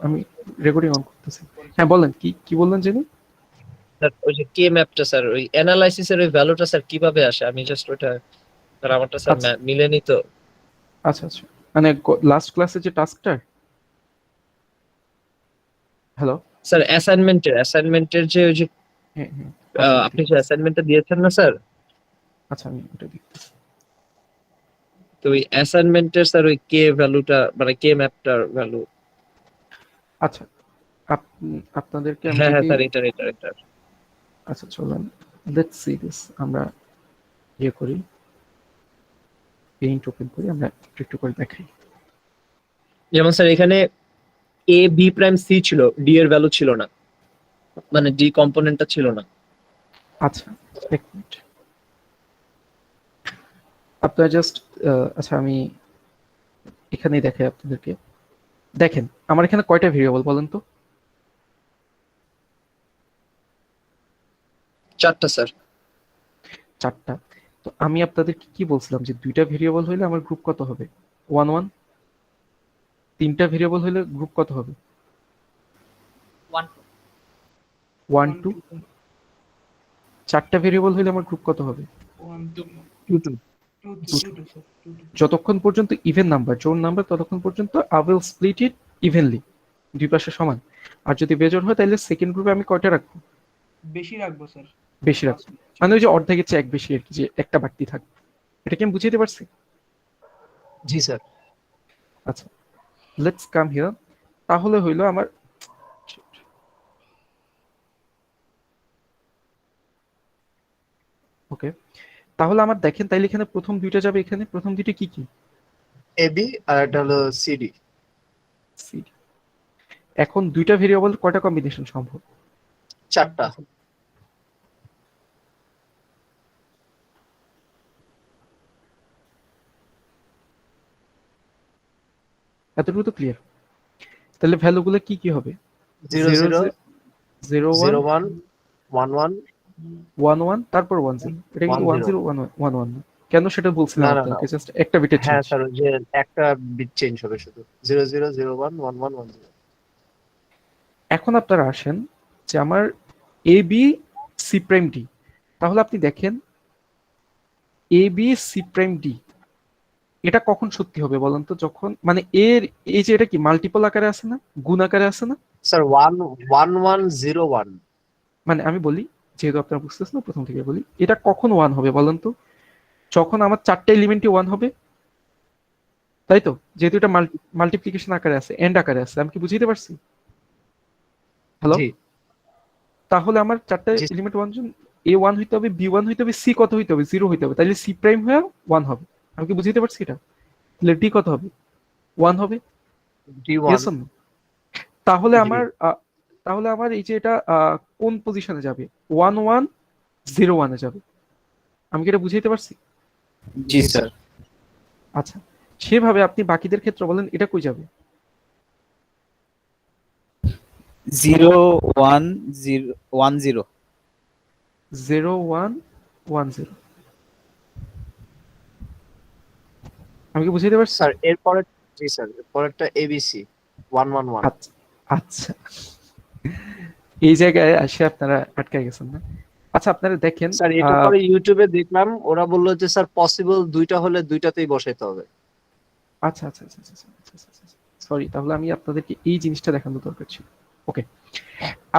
আমি recording on করতেছি। হ্যাঁ বলেন, কি কি বললেন জানি? স্যার ওই যে কে ম্যাপটা স্যার ওই অ্যানালাইসিস এর ওই ভ্যালুটা স্যার কিভাবে আসে? আমি জাস্ট ওটা স্যার আমারটা স্যার আচ্ছা মিলেনি তো। আচ্ছা আচ্ছা, মানে লাস্ট ক্লাসে যে টাস্কটা, হ্যালো, স্যার অ্যাসাইনমেন্টের যে ওই যে হ্যাঁ হ্যাঁ, আচ্ছা আমি আপনি যে দেখতেছি। অ্যাসাইনমেন্টটা দিয়েছেন না স্যার, আচ্ছা আমি ওটা দেখতেছি। তো ওই অ্যাসাইনমেন্টের স্যার ওই কে ভ্যালুটা মানে কে ম্যাপটার ভ্যালু। আচ্ছা, আপনাদেরকে আমি হ্যাঁ হ্যাঁ যদি, স্যার এটার আচ্ছা চলেন, লেটস সি দিস, আমরা ইয়ে করি, পেইন্ট ওপেন করি, আমরা একটু একটু করে দেখাই। যেমন স্যার এখানে এ বি প্রাইম সি ছিল, ডি এর ভ্যালু ছিল না, মানে ডি কম্পোনেন্টটা ছিল না। আচ্ছা এক মিনিট, আপনারা জাস্ট, আচ্ছা আমি এখানেই দেখাই আপনাদেরকে। দেখেন আমার এখানে কয়টা ভেরিয়েবল বলেন তো? চারটা স্যার। চারটা। তো আমি আপনাদেরকে কি বলছিলাম যে দুইটা ভেরিয়েবল হইলে আমার গ্রুপ কত হবে? One one. তিনটা ভেরিয়েবল হইলে গ্রুপ কত হবে? One two. চারটা ভেরিয়েবল হইলে আমার গ্রুপ কত হবে? Two two. যতক্ষণ পর্যন্ত ইভেন নাম্বার, জোড় নাম্বার, ততক্ষণ পর্যন্ত I will split it evenly, দুই পাশে সমান। আর যদি বেজোড় হয় তাহলে সেকেন্ড গ্রুপে আমি কয়টা রাখবো? বেশি রাখবো স্যার। বেশি রাখবো, মানে ওই যে অর্ধেকের চেয়ে এক বেশি আর কি, যে একটা বাড়তি থাকবে। এটা কি আমি বুঝিয়ে পারছি? জি স্যার। আচ্ছা, লেটস কাম হিয়ার। তাহলে হইলো আমার, ওকে, তাহলে আমার দেখেন তাইলে এখানে প্রথম দুইটা যাবে, এখানে প্রথম দুইটা কি কি? এবি আর এটা হলো সিডি। সি। এখন দুইটা ভেরিয়েবল কয়টা কম্বিনেশন সম্ভব? চারটা। এতটুকু তো ক্লিয়ার। তাহলে ভ্যালুগুলো কি কি হবে? 0 zero 0 zero one 0 1 1 1 one one তারপর ওয়ান জিরো, এটা কিন্তু 1 one 0। Zero one one one না। কেন সেটা বলছিলাম না না না, আপনাকে, জাস্ট একটা বিটের হ্যাঁ চেঞ্জ। স্যার ওই যে একটা বিট চেঞ্জ হবে শুধু। 0 0 0 1 1 1 1 0। এখন আপনারা আসেন যে আমার এ বি সি প্রাইম ডি, তাহলে আপনি দেখেন এ বি সি প্রাইম ডি এটা কখন সত্যি হবে বলেন তো? যখন মানে এর, এই যে এটা কি মাল্টিপল আকারে আছে না, গুণ আকারে আছে না? স্যার 1 1 1 0 1। মানে আমি বলি, যেহেতু আপনারা বুঝতেছেন না প্রথম থেকে বলি, এটা কখন ওয়ান হবে বলেন তো? যখন আমার চারটা এলিমেন্টই ওয়ান হবে, তাই তো? যেহেতু এটা মাল্টিপ্লিকেশন আকারে আছে, এন্ড আকারে আছে, আমি কি বুঝিতে পারছি? হ্যালো, জি তাহলে আমার চারটা জি এলিমেন্ট ওয়ান, এ ওয়ান হইতে হবে, বি ওয়ান হইতে হবে, সি কত হইতে হবে? জিরো হইতে হবে, তাহলে সি প্রাইম হয়ে ওয়ান হবে। আমি কি বুঝিতে পারছি এটা? তাহলে ডি কত হবে? ওয়ান হবে। The yes 1। Or no? তাহলে জি আমার তাহলে আমার এই যে এটা কোন পজিশনে যাবে? ওয়ান ওয়ান জিরো ওয়ানে যাবে। আমি কি এটা বুঝাইতে পারছি? জি স্যার। আচ্ছা, সেভাবে আপনি বাকিদের ক্ষেত্রে বলেন এটা কই যাবে? 0 1 0 1 0। Zero one one zero. আমি কি বুঝাইতে পারছি? স্যার এরপরে, জি স্যার এরপরেরটা এবিসি 1 1 1। আচ্ছা আচ্ছা, এই জায়গায় আসে আপনারা আটকে গেছেন না? আচ্ছা আপনারা দেখেন, স্যার এটা পরে ইউটিউবে দেখলাম, ওরা বললো যে স্যার পসিবল দুইটা হলে দুইটাতেই বসাইতে হবে। আচ্ছা আচ্ছা আচ্ছা আচ্ছা সরি, তাহলে আমি আপনাদেরকে এই জিনিসটা দেখানো দরকার ছিল। ওকে,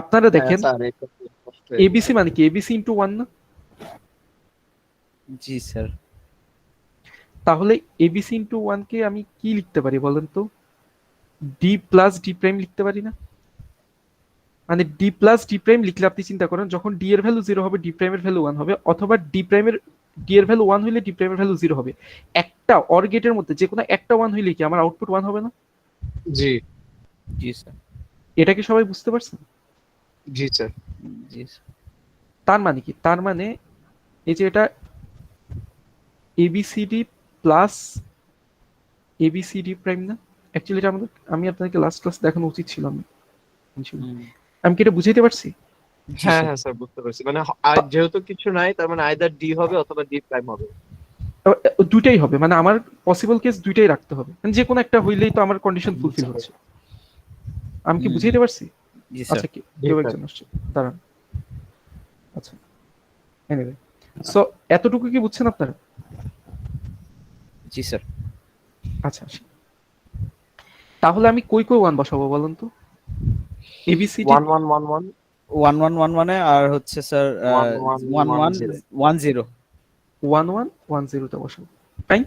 আপনারা হ্যাঁ দেখেন স্যার এটা তো কষ্ট হয়ে গেছে। এবিসি মানে কি? এবিসি ইন্টু ওয়ান না? জি স্যার। তাহলে এবিসি ইন্টু ওয়ান কে আমি কি লিখতে পারি বলেন তো? ডি প্লাস ডি প্রাইম লিখতে পারি না? মানে ডি প্লাস ডি প্রাইম লিখলে আপনি চিন্তা করেন, যখন ডি এর ভ্যালু জিরো হবে ডি প্রাইমের ভ্যালু ওয়ান হবে, অথবা ডি এর ভ্যালু ওয়ান হইলে ডি প্রাইমের ভ্যালু জিরো হবে। একটা অর গেটের মধ্যে যে কোনো একটা ওয়ান হইলে কি আমার আউটপুট ওয়ান হবে না? জি জি স্যার। এটা কি সবাই বুঝতে পারছেন? জি স্যার। জি স্যার। তার মানে কি? তার মানে এই যে এটা এবিসিডি প্লাস এবিসিডি প্রাইম না? অ্যাকচুয়ালি এটা আমাদের, আমি আপনাদেরকে লাস্ট ক্লাস দেখানো উচিত ছিল না। আমি কি এটা বুঝাইতে পারছি? জি হ্যাঁ স্যার। হ্যাঁ স্যার বুঝতে পারছি, মানে যেহেতু কিছু নাই তার মানে আইদার ডি হবে অথবা ডি প্রাইম হবে। দুইটাই হবে, মানে আমার পসিবল কেস দুইটাই রাখতে হবে, মানে যে কোনো একটা হইলেই তো আমার কন্ডিশন ফুলফিল স্যার হচ্ছে। আমি কি হুম। বুঝাইতে পারছি? জি স্যার। আচ্ছা, কেউ একজন আসছে, দাঁড়ান। আচ্ছা, এনিওয়ে, সো এতটুকু কি বুঝছেন আপনারা? জি স্যার। আচ্ছা, আসি। তাহলে আমি কই কই ওয়ান বসাবো বলেন তো? এবিসিডি 1 1 1 1 1 1 1 1 আর হচ্ছে স্যার 1 1 1 1 1 0 1 0। 1110 তে বসাবো, তাই?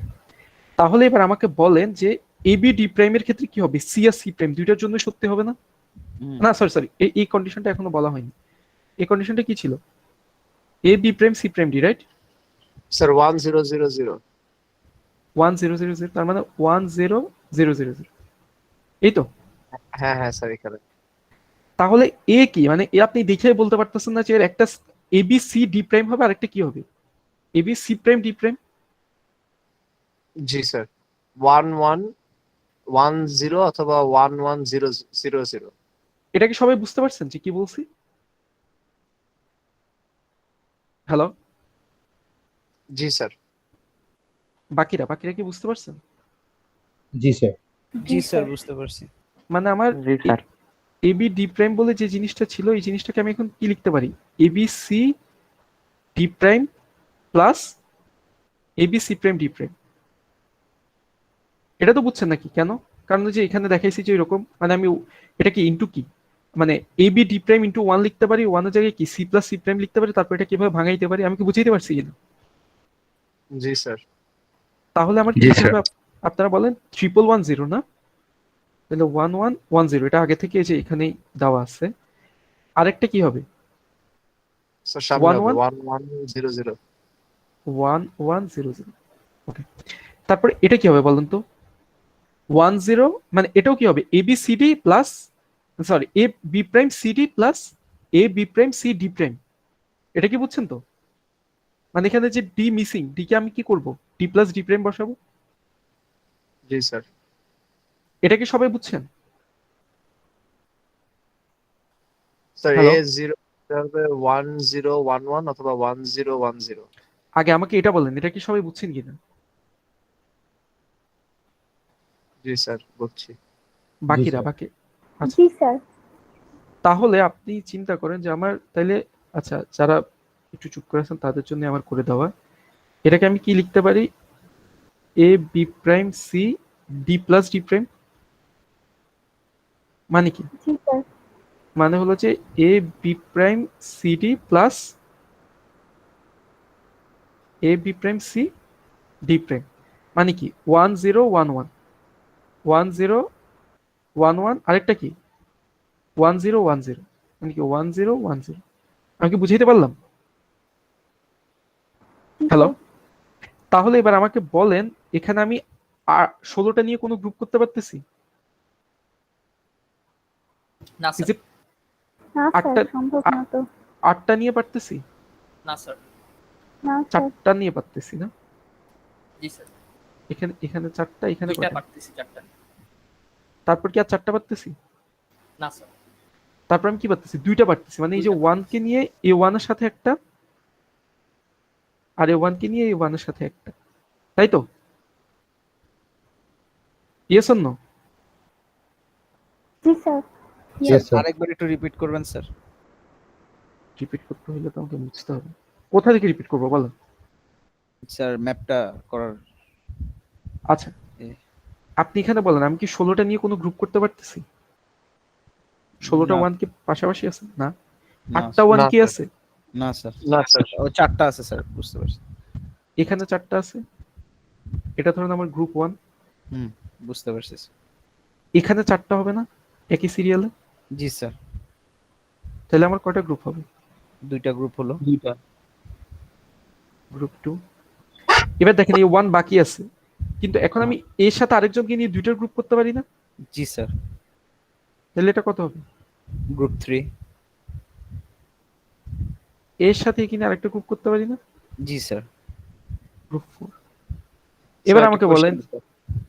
তাহলে এবার আমাকে বলেন যে এবি ডি প্রাইমের ক্ষেত্রে কি হবে? সি আর সি প্রাইম দুইটার জন্য সত্যি হবে না? না সরি সরি, এই কন্ডিশনটা এখনো বলা হয়নি। এই কন্ডিশনটা কি ছিল? A B prime C prime D, right? Sir 1 0 0 0 1000, তার মানে 100000, এই তো। হ্যাঁ হ্যাঁ স্যার এখানে তাহলে এ কি, মানে এ আপনি দেখে বলতে পারতেছেন না যে এর একটা A B C D prime হবে আর একটা কি হবে? A B C prime D prime. জি স্যার 1 1 1 0 অথবা 1 1 0 0 0 এটা কি সবাই বুঝতে পারছেন যে কি বলছি? হ্যালো, জি স্যার বাকিরা বাকিরা কি বুঝতে পারছেন? জি স্যার। জি স্যার, বুঝতে পারছি। মানে আমার জি স্যার। এ বি ডি প্রাইম বলে যে জিনিসটা ছিল, এই জিনিসটাকে আমি এখন কি লিখতে পারি? A B C D prime plus A B C prime D prime. এটা তো বুঝছেন নাকি কেন? কারণ ওই যে এখানে দেখাইছি যে এরকম, মানে আমি এটা কি ইনটু কি, মানে A B D prime into one লিখতে পারি, ওয়ানের জায়গায় কি সি প্লাস সি প্রাইম লিখতে পারি, তারপর এটা কিভাবে ভাঙাইতে পারি, আমি কি বুঝাইতে পারছি কিনা? জি স্যার তাহলে আমার কি জি, লিখতে স্যার। হবে? আপনারা বলেন 1110 না? তাহলে 1110, এটা আগে থেকে এই যে এখানেই দেওয়া আছে। আরেকটা কি হবে? স্যার সামনে ওয়ান হবে ওয়ান 1 1 0 0 1100। ওকে, তারপরে এটা কি হবে বলেন তো? 10, মানে এটাও কি হবে? A B C D plus, sorry, A B prime C D plus A B prime C D prime. এটা কি বুঝছেন তো? মানে এখানে যে ডি মিসিং, ডি কে আমি কি করব? ডি প্লাস ডি প্রাইম বসাবো। জি স্যার এটা কি সবাই বুঝছেন? স্যার হ্যালো, এ 0 হবে 1 0 1 1 অথবা 1 0 1 0 আগে আমাকে এটা বলেন, এটা কি সবাই বুঝছেন কিনা? জি স্যার বুঝছি বাকিরা স্যার। বাকি, আচ্ছা। জি স্যার। তাহলে আপনি চিন্তা করেন যে আমার তাইলে, আচ্ছা, যারা একটু চুপ করে আছেন তাদের জন্য আমার করে দেওয়া, এটাকে আমি কি লিখতে পারি? A B prime C D plus D prime. মানে কি? জি স্যার। মানে হলো যে A B prime C D plus A B prime C D prime. মানে কি? 1011 1011, আরেকটা কি 1010, মানে কি 1010। আমি কি বুঝাইতে পারলাম? জি হ্যালো, স্যার। তাহলে এবার আমাকে বলেন, এখানে আমি 16টা নিয়ে কোনো গ্রুপ করতে পারতেছি? না Is স্যার। it না স্যার, আটটা সম্ভব না তো। 8টা নিয়ে পারতেছি? না স্যার। না স্যার। 4টা নিয়ে পারতেছি না? জি স্যার। এখানে এখানে 4টা, এখানে দুইটা কয়টা? পারতেছি, চারটা। তারপর কি আর 4টা পারতেছি? না স্যার। তারপর আমি কি পারতেছি? 2টা পারতেছি, মানে এই যে দুইটা 1 কে নিয়ে এ 1 এর সাথে একটা, আর এ 1 কে নিয়ে এ 1 এর সাথে একটা, তাই তো? Yes or no? জি স্যার। Yes, sir. আরেকবার একটু রিপিট করবেন স্যার। রিপিট করতে হলে তো আমাকে বুঝতে হবে। কোথা থেকে রিপিট করবো বলো? স্যার ম্যাপটা করার। আচ্ছা, আপনি এখানে বলেন, আমি কি 16টা নিয়ে কোনো গ্রুপ করতে পারতেছি? 16টা না, 1 কি পাশাপাশি আছে না? না 8টা 1 না কি স্যার আছে? না স্যার। না স্যার ও 4টা আছে স্যার, বুঝতে পারছি। এখানে 4টা আছে। এটা ধরুন আমার গ্রুপ 1। হুম, বুঝতে পারছি স্যার। এখানে 4টা হবে না একই সিরিয়ালে? জি স্যার। তাহলে আমার কয়টা গ্রুপ হবে? 2টা গ্রুপ হলো। দুইটা গ্রুপ 2। এবার দেখেন এই 1 বাকি আছে, কিন্তু এখন আমি এর সাথে আরেকজনকে নিয়ে 2টা গ্রুপ করতে পারি না? জি স্যার। তাহলে এটা কত হবে? গ্রুপ 3। এর সাথে এখানে আরেকটা গ্রুপ করতে পারি না? জি স্যার। গ্রুপ 4। এবার আমাকে বলেন,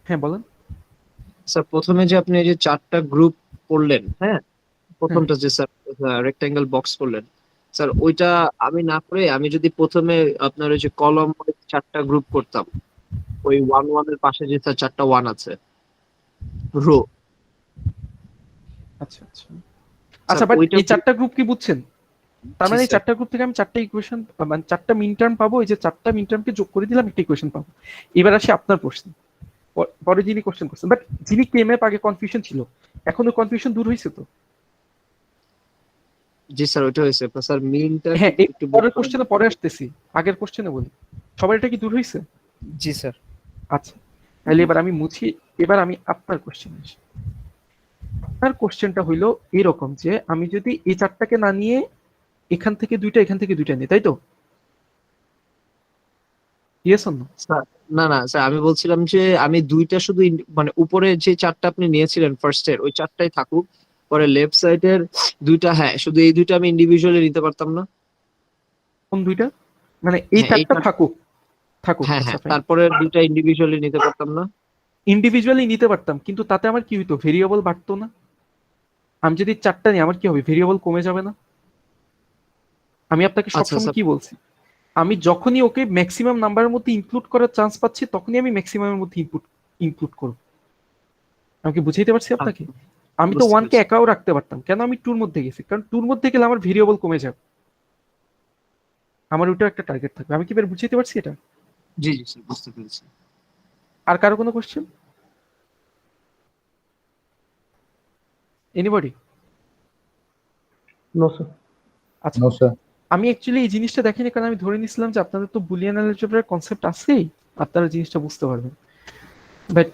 হ্যাঁ বলেন। স্যার প্রথমে যে আপনি এই যে চারটা গ্রুপ করলেন, হ্যাঁ প্রথমটা যে স্যার রেক্টাঙ্গেল বক্স করলেন, স্যার ওইটা আমি না করে আমি যদি প্রথমে আপনার ওই যে কলম চারটা গ্রুপ করতাম, ওই 1 1 এর পাশে যে স্যার চারটা 1 আছে রো, আচ্ছা আচ্ছা আচ্ছা, বাট ওইটা এই চারটা গ্রুপ কি বুঝছেন? তার জি, মানে এই স্যার। চারটা গ্রুপ থেকে আমি চারটা ইকুয়েশন, মানে চারটা মিন টার্ম পাবো, এই যে চারটা মিন টার্মকে যোগ করে দিলাম একটা ইকুয়েশন পাবো। এবার আসি আপনার প্রশ্ন, পরে যিনি কোশ্চেন করছেন, বাট যিনি কেএমএফ আগে কনফিউশন ছিল, এখন ওই কনফিউশন দূর হয়েছে তো? জি স্যার, ওইটা হয়েছে স্যার। মিনটা হ্যাঁ, এই একটু পরের কোশ্চেনে পরে আসতেছি, আগের কোশ্চেনে বলি সবার এটা কি দূর হয়েছে? জি স্যার। আচ্ছা, তাহলে এবার আমি মুছি, এবার আমি আপনার কোশ্চেন আসি। আপনার কোশ্চেনটা হইলো এরকম যে আমি যদি এই চারটাকে না নিয়ে এখান থেকে দুইটা, এখান থেকে দুইটা নিই, তাই তো? Yes or no? স্যার, না না স্যার, আমি বলছিলাম যে আমি দুইটা শুধু মানে উপরে যে চারটা আপনি নিয়েছিলেন ফার্স্ট এর, ওই চারটাই থাকুক। পরে লেফট সাইডের দুইটা, হ্যাঁ শুধু এই দুইটা আমি ইন্ডিভিজুয়ালি নিতে পারতাম না? কোন দুইটা? মানে এই হ্যাঁ, এই চারটা থাকুক, থাকুক, হ্যাঁ আচ্ছা হ্যাঁ, ফাইন। তারপরে দুইটা ইন্ডিভিজুয়ালি নিতে পারতাম না? ইন্ডিভিজুয়ালি নিতে পারতাম, কিন্তু তাতে আমার কি হইতো, ভেরিয়েবল বাড়তো না? আমি যদি চারটা নিই আমার কি হবে, ভেরিয়েবল কমে যাবে না? আমি আপনাকে আচ্ছা সবসময় স্যার। কি বলছি, আমি যখনই ওকে ম্যাক্সিমাম নাম্বারের মধ্যে ইনক্লুড করার চান্স পাচ্ছি তখনই আমি ম্যাক্সিমামের মধ্যে ইনক্লুড করব। আমি কি বুঝাইতে পারছি আপনাকে? আমি তো বুঝতে ওয়ান কে পেরেছি। একাও রাখতে পারতাম, কেন আমি টুর মধ্যে গেছি, কারণ টুর মধ্যে গেলে আমার ভেরিয়েবল কমে যাবে, আমার ওইটাও একটা টার্গেট থাকবে। আমি কি এবার বুঝাইতে পারছি এটা? জি জি স্যার, বুঝতে পেরেছি। আর কারো কোনো কোশ্চেন? এনিবডি? No sir. আচ্ছা, নো স্যার। আমি অ্যাকচুয়ালি এই জিনিসটা দেখিনি, কারণ আমি ধরে নিছিলাম যে আপনাদের তো বুলিয়ান অ্যালজেব্রার কনসেপ্ট আছেই, আপনারা জিনিসটা বুঝতে পারবেন। বাট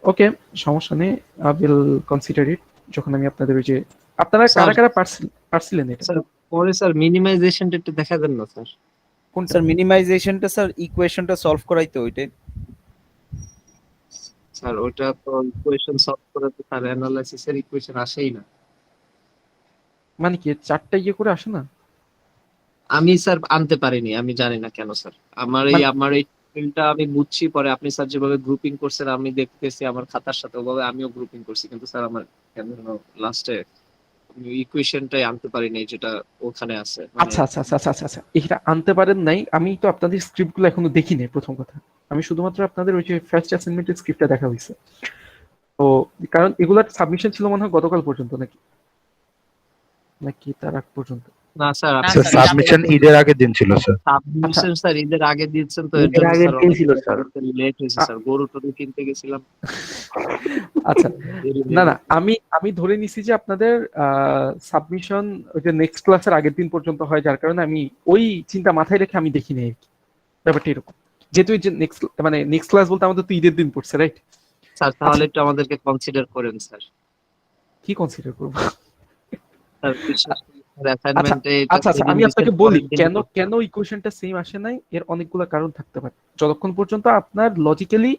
ওকে, সমস্যা নেই, আই উইল কনসিডার ইট যখন আমি আপনাদের ওই যে, আপনারা স্যার, কারা কারা পারছিলেন এটা? স্যার পরে স্যার মিনিমাইজেশনটা একটু দেখা দেন না স্যার। কোনটা? স্যার মিনিমাইজেশনটা স্যার ইকুয়েশনটা সলভ করাইতো ওইটাই। স্যার ওইটা তো ইকুয়েশন সলভ করে তো স্যার অ্যানালাইসিস এর ইকুয়েশন আসেই না। মানে কি চারটা ইয়ে করে আসে না? আমি স্যার আনতে পারিনি, আমি জানি না কেন স্যার। মানে আমার এই ফিল্ডটা আমি বুঝছি পরে, আপনি স্যার যেভাবে গ্রুপিং করছেন আমি দেখতেছি আমার খাতার সাথে ওভাবে আমিও গ্রুপিং করছি, কিন্তু স্যার আমার কেন লাস্টে ইকুয়েশনটাই আনতে পারিনি যেটা ওখানে আছে মানে। আচ্ছা আচ্ছা আচ্ছা আচ্ছা আচ্ছা আচ্ছা, এটা আনতে পারেন নাই, আমি তো আপনাদের স্ক্রিপ্টগুলো এখনো দেখিনি প্রথম কথা। আমি শুধুমাত্র আপনাদের ওই যে ফার্স্ট অ্যাসাইনমেন্টের স্ক্রিপ্টটা দেখা হয়েছে। তো কারণ এগুলার সাবমিশন ছিল মনে হয় গতকাল পর্যন্ত, নাকি নাকি তার আগ পর্যন্ত? না স্যার, না আপনি স্যার স্যার, সাবমিশন ঈদের আগের দিন ছিল স্যার। আচ্ছা সাবমিশন স্যার ঈদের আগে দিয়েছেন তো, এর ঈদের জন্য আগের স্যার দিন অনেক ছিল স্যার। লেট হয়েছে স্যার, গরু টরু কিনতে গেছিলাম। আচ্ছা, দেরি হয়ে না না, গেছে। আমি আমি ধরে নিছি যে আপনাদের সাবমিশন ওই যে নেক্সট ক্লাসের আগের দিন পর্যন্ত হয়, যার কারণে আমি ওই চিন্তা মাথায় রেখে আমি দেখিনি আর কি। ব্যাপারটা এরকম, যেহেতু এই যে নেক্সট মানে নেক্সট ক্লাস বলতে আমাদের তো ঈদের দিন পড়ছে, রাইট? স্যার তাহলে একটু আমাদেরকে কনসিডার করেন স্যার। কি কনসিডার করবো? স্যার বিশ্বাস করেন স্যার, আচ্ছা অ্যাসাইনমেন্টে এটা আচ্ছা আচ্ছা, সেদিন আমি দিছেন, আপনাকে বলি পরের দিন কেন কেন ইকুয়েশনটা সেম আসে নাই, এর অনেকগুলো কারণ থাকতে পারে। যতক্ষণ পর্যন্ত আপনার লজিক্যালি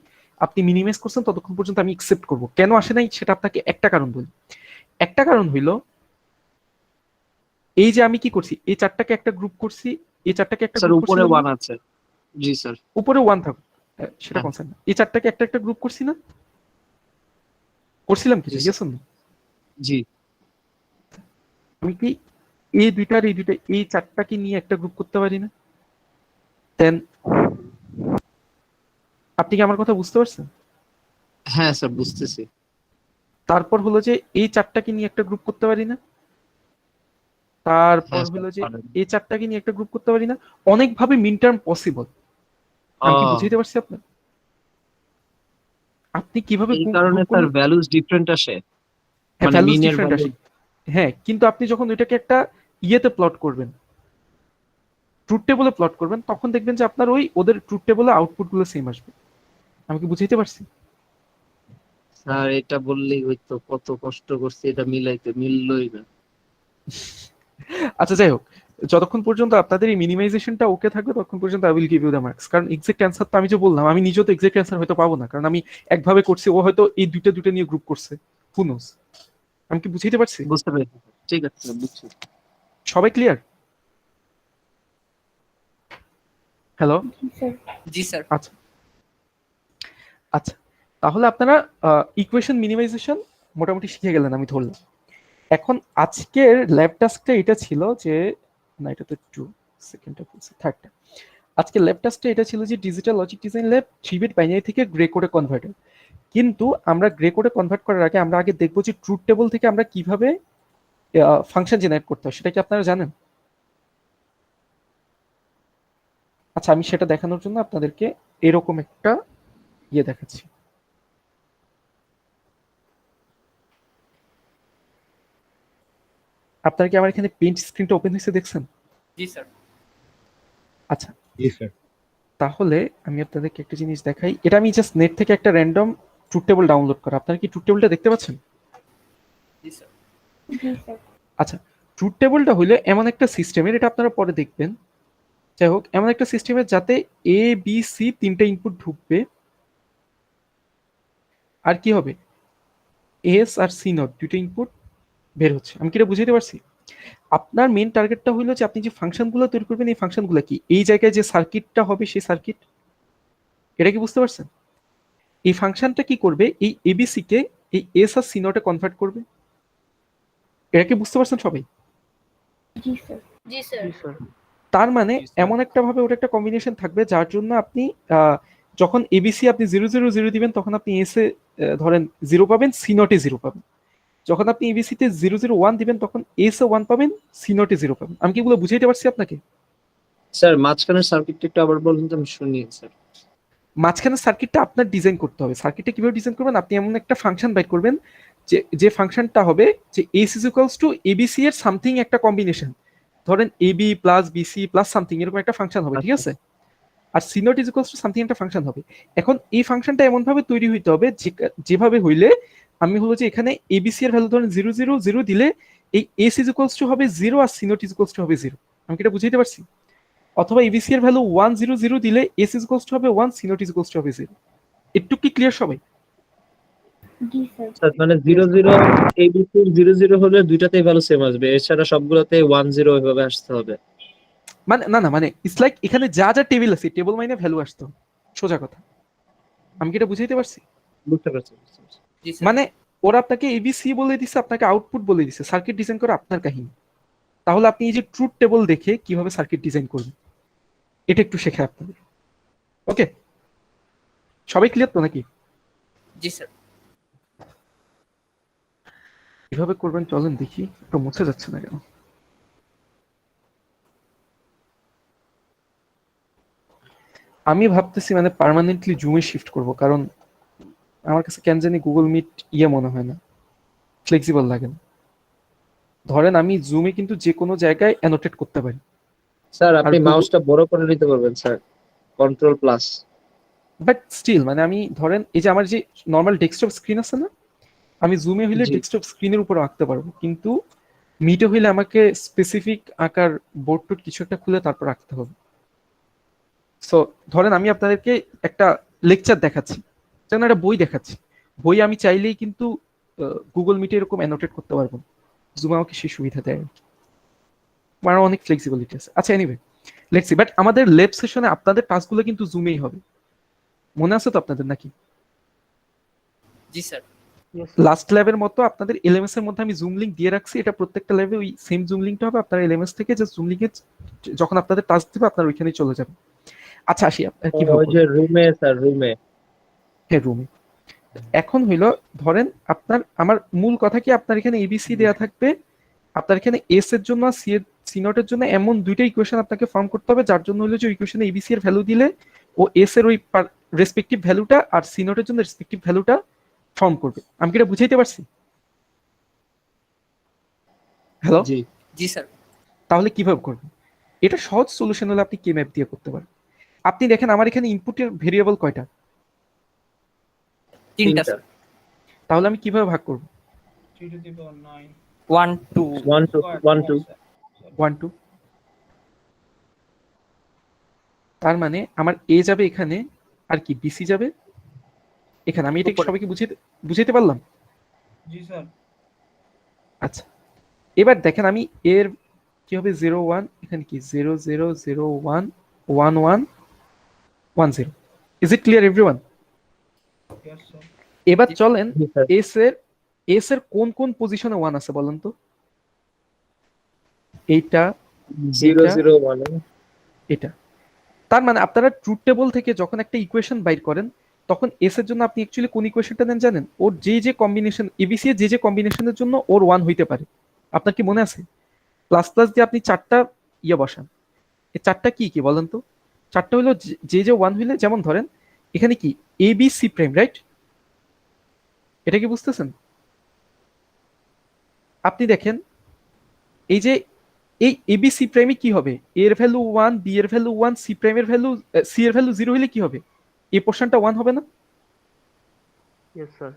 আপনি মিনিমাইজ করছেন ততক্ষণ পর্যন্ত আমি একসেপ্ট করব, কেন আসে নাই সেটা আপনাকে একটা কারণ বলি। একটা কারণ হইলো এই যে আমি কি করছি, এই চারটাকে একটা গ্রুপ করছি, এই চারটাকে একটা স্যার গ্রুপ উপরে করছিলাম ওয়ান না? আছে। জি স্যার। উপরে ওয়ান থাকুক, সেটা হ্যাঁ। কনসার্ন না, এই চারটাকে একটা একটা গ্রুপ করছি না, করছিলাম কি জি ইয়েস স্যার। না? জি আমি কি এই দুইটা আর এই দুইটা, এই চারটাকে নিয়ে একটা গ্রুপ করতে পারি না? দেন আপনি কি আমার কথা বুঝতে পারছেন? হ্যাঁ স্যার, বুঝতেছি। তারপর হলো যে এই চারটাকে নিয়ে একটা গ্রুপ করতে পারি না? তারপর হ্যাঁ স্যার হলো যে পারেন। এই চারটাকে নিয়ে একটা গ্রুপ করতে পারি না? অনেকভাবে মিন টার্ম পসিবল, আমি কি বুঝাইতে পারছি আপনার? আপনি কিভাবে এই কারণে গ্রুপ স্যার করবেন? ভ্যালুস ডিফারেন্ট আসে, হ্যাঁ, মানে ভ্যালুস মিনের ডিফারেন্ট ভ্যালু। আসে। হ্যাঁ, কিন্তু আপনি যখন ওইটাকে একটা ইয়েতে প্লট করবেন, ট্রুথ টেবলে প্লট করবেন, তখন দেখবেন যে আপনার ওই ওদের ট্রুথ টেবলে আউটপুট গুলো সেম আসবে। আমি কি বুঝাইতে পারছি? স্যার এটা বললেই হয়তো, কত কষ্ট করছি এটা মিলাইতে, মিললই না। আচ্ছা যাই হোক, যতক্ষণ পর্যন্ত আপনাদের এই মিনিমাইজেশনটা ওকে থাকবে ততক্ষণ পর্যন্ত I will give you the marks. কারণ এক্সাক্ট অ্যান্সার তো আমি যে বললাম, আমি নিজেও তো এক্সাক্ট অ্যান্সার হয়তো পাবো না, কারণ আমি একভাবে করছি, ও হয়তো এই দুইটা দুইটা নিয়ে গ্রুপ করছে, হু নোস। আমি কি বুঝাইতে পারছি? বুঝতে পেরেছি স্যার। ঠিক আছে স্যার, বুঝছি। সবাই ক্লিয়ার? হ্যালো? জি স্যার। জি স্যার। আচ্ছা আচ্ছা, তাহলে আপনারা ইকুয়েশন মিনিমাইজেশন মোটামুটি শিখে গেলেন আমি ধরলাম। এখন আজকের ল্যাব টাস্কটা এটা ছিল যে, না এটা তো 2 সেকেন্ডটা বলছি, থার্ডটা। আজকে ল্যাব টাস্কটা এটা ছিল যে digital logic design lab 3 bit binary থেকে গ্রে কোডে কনভার্টার। কিন্তু আমরা গ্রে কোডে কনভার্ট করার আগে আমরা আগে দেখবো যে ট্রুথ টেবল থেকে আমরা কিভাবে ফাংশন জেনারেট করতে হয়, সেটা কি আপনারা জানেন? আচ্ছা, আমি সেটা দেখানোর জন্য আপনাদেরকে এরকম একটা দেখাচ্ছি। আপনারা কি আমার এখানে পেইন্ট স্ক্রিনটা ওপেন হয়েছে দেখছেন? জি স্যার। আচ্ছা, জি স্যার। তাহলে আমি আপনাদেরকে একটা জিনিস দেখাই। এটা আমি জাস্ট নেট থেকে একটা র্যান্ডম ট্রুথ টেবল ডাউনলোড করা। আপনারা কি ট্রুথ টেবলটা দেখতে পাচ্ছেন? জি স্যার। জি স্যার। আচ্ছা, ট্রুথ টেবলটা হইলে এমন একটা সিস্টেমের, এটা আপনারা পরে দেখবেন, যাই হোক, এমন একটা সিস্টেমের যাতে এ বি সি তিনটা ইনপুট ঢুকবে, আর কি হবে, এস আর সি নট দুইটা ইনপুট বের হচ্ছে। আমি কি এটা বুঝাইতে পারছি? আপনার মেন টার্গেটটা হলো যে আপনি যে ফাংশনগুলো তৈরি করবেন, এই ফাংশনগুলো কি, এই জায়গায় যে সার্কিটটা হবে সেই সার্কিট, এটা কি বুঝতে পারছেন? এই ফাংশনটা কি করবে, এই এবিসি কে এই এস আর সি নটে কনভার্ট করবে। এটা কি বুঝতে পারছেন সবাই? জি স্যার। জি স্যার। জি স্যার। তার মানে এমন একটা ভাবে ওটা একটা কম্বিনেশন থাকবে যার জন্য আপনি যখন এবিসি আপনি 0 0 0 দিবেন তখন আপনি এস এ ধরেন 0 পাবেন, সি নটে 0 পাবেন। যখন আপনি এবিসি তে 0 0 1 দিবেন তখন এস এ 1 পাবেন, সি নটে 0 পাবেন। আমি কি এগুলো বুঝাইতে পারছি আপনাকে? স্যার মাঝখানের সার্কিটটা একটু আবার বলুন তো, আমি শুনি স্যার। মাঝখানের সার্কিটটা আপনার ডিজাইন করতে হবে। সার্কিটটা কিভাবে ডিজাইন করবেন, আপনি এমন একটা ফাংশন বাইর করবেন যে ফাংশনটা হবে যে S is equals to ABC এর সামথিং একটা কম্বিনেশন, ধরেন AB plus BC plus something, এরকম একটা ফাংশন হবে, ঠিক আছে? আর C not is equals to something একটা ফাংশন হবে। এখন এই ফাংশনটা এমন ভাবে তৈরি হইতে হবে যেভাবে হইলে আমি হলো যে এখানে এবিসি এর ভ্যালু ধরেন 0 0 0 দিলে এই এস ইজ ইকুয়ালস টু হবে 0 আর C not is equals to হবে 0। আমি কি এটা বুঝাইতে পারছি? অথবা এবিসি এর ভ্যালু 1 0 0 দিলে এস ইজ ইকুয়ালস টু হবে 1, C not is equals to হবে 0। একটু কি ক্লিয়ার সবাই? জি স্যার। স্যার মানে 0 0 ABC 0 0 হলে দুইটাতেই ভ্যালু সেম আসবে, এছাড়া সবগুলোতে 1 0 এভাবে আসতে হবে। মানে না মানে ইটস লাইক এখানে যা যা টেবিল আছে টেবিল মাইনে ভ্যালু আসতো, সোজা কথা। আমি কি এটা বুঝাইতে পারছি? বুঝতে পারছি। জি স্যার। মানে ওরা আপনাকে এবিসি বলে দিছে, আপনাকে আউটপুট বলে দিছে, সার্কিট ডিজাইন করা আপনার কাহিনী। তাহলে আপনি এই যে ট্রুথ টেবল দেখে কিভাবে সার্কিট ডিজাইন করবেন এটা একটু শেখায় আপনাদের। ওকে, সবাই ক্লিয়ার তো নাকি? জি স্যার। কিভাবে করবেন চলেন দেখি। একটু মুছে যাচ্ছে না কেন? আমি ভাবতেছি মানে পার্মানেন্টলি জুমে শিফট করব, কারণ আমার কাছে কেন জানি গুগল মিট মনে হয় না, ফ্লেক্সিবল লাগে না। ধরেন আমি জুমে কিন্তু যে কোনো জায়গায় অ্যানোটেট করতে পারি, স্যার আপনি Google- মাউসটা বড় করে নিতে পারবেন sir, control plus. But still মানে আমি ধরেন এই যে আমার যে নর্মাল ডেস্কটপ স্ক্রিন আছে না, আমি জুমে হইলে জি। ডেস্কটপ স্ক্রিনের উপর আঁকতে পারবো, কিন্তু মিটে হইলে আমাকে স্পেসিফিক আঁকার বোর্ড টোড কিছু একটা খুলে তারপর আঁকতে হবে। সো ধরেন আমি আপনাদেরকে একটা লেকচার দেখাচ্ছি, যেন একটা বই দেখাচ্ছি, বই আমি চাইলেই কিন্তু গুগল মিটে এরকম অ্যানোটেট করতে পারবো, জুম আমাকে সেই সুবিধা দেয়। আমার অনেক ফ্লেক্সিবিলিটি আছে। আচ্ছা এনিওয়ে, লেটস সি। বাট আমাদের ল্যাব সেশনে আপনাদের টাস্কগুলো কিন্তু জুমেই হবে, মনে আছে তো আপনাদের নাকি? জি স্যার। লাস্ট ল্যাবের মতো আপনাদের এলএমএস এর মধ্যে আমি জুম লিংক দিয়ে রাখছি, এটা প্রত্যেকটা ল্যাবে ওই সেম জুম লিংকটা হবে। আপনারা এলএমএস থেকে যে জুম লিংকে যখন আপনাদের টাস্ক দিবে আপনারা ওইখানেই চলে যাবেন। আচ্ছা আসি আপনার কিভাবে ওই যে রুমে স্যার, রুমে। হ্যাঁ রুমে। এখন হইলো ধরেন আপনার আমার মূল কথা কি, আপনার এখানে এবিসি দেয়া থাকবে, আপনার এখানে এস এর জন্য আর সি নট এর জন্য এমন দুইটা ইকুয়েশন আপনাকে ফর্ম করতে হবে, যার জন্য হলো যে ইকুয়েশনে এবিসি এর ভ্যালু দিলে ও এস এর ওই রেসপেক্টিভ ভ্যালুটা আর সি নট এর জন্য রেসপেক্টিভ ভ্যালুটা ফর্ম করবে। আমি কি এটা বুঝাইতে পারছি? হ্যালো, জি। জি স্যার। তাহলে কিভাবে করবেন? এটা সহজ সলিউশন হলে আপনি কে ম্যাপ দিয়ে করতে পারেন। আপনি দেখেন আমার এখানে ইনপুটের ভেরিয়েবল কয়টা? 3টা স্যার। তাহলে আমি কিভাবে ভাগ করব? 3 to the power 9 1 2 1 2 1 2। 1 2। তার মানে আমার এ যাবে এখানে, আর কি বিসি যাবে এখানে। আমি এটা কি সবাইকে বুঝাইতে পারলাম? জি স্যার। আচ্ছা এবার দেখেন আমি এর কি হবে 0 1, এখানে কি 0 0 0 1 1 1 1 0। Is it clear everyone? Yes sir. এবার চলেন জি স্যার। এস এর কোন কোন পজিশনে 1 আছে বলেন তো? এইটা, 0 0 1। এটা। তার মানে আপনারা ট্রুথ টেবল থেকে যখন একটা ইকুয়েশন বাইর করেন তখন এস এর জন্য আপনি অ্যাকচুয়ালি কোন ইকুয়েশনটা নেন জানেন? ওর যে কম্বিনেশন এবিসি এর যে কম্বিনেশনের জন্য ওর 1 হইতে পারে। আপনার কি মনে আছে? প্লাস প্লাস দিয়ে আপনি চারটা ইয়ে বসান। এই চারটা কি কি বলেন তো? চারটা হলো যে 1 হইলে, যেমন ধরেন এখানে কি এ বি সি প্রাইম, রাইট? এটা কি বুঝতেছেন? আপনি দেখেন এই যে এই এবিসি প্রাইমে কি হবে? এ এর ভ্যালু 1, বি এর ভ্যালু 1, সি প্রাইমের ভ্যালু, সি এর ভ্যালু 0 হলে কি হবে? এই পোর্শনটা 1 হবে না? Yes sir.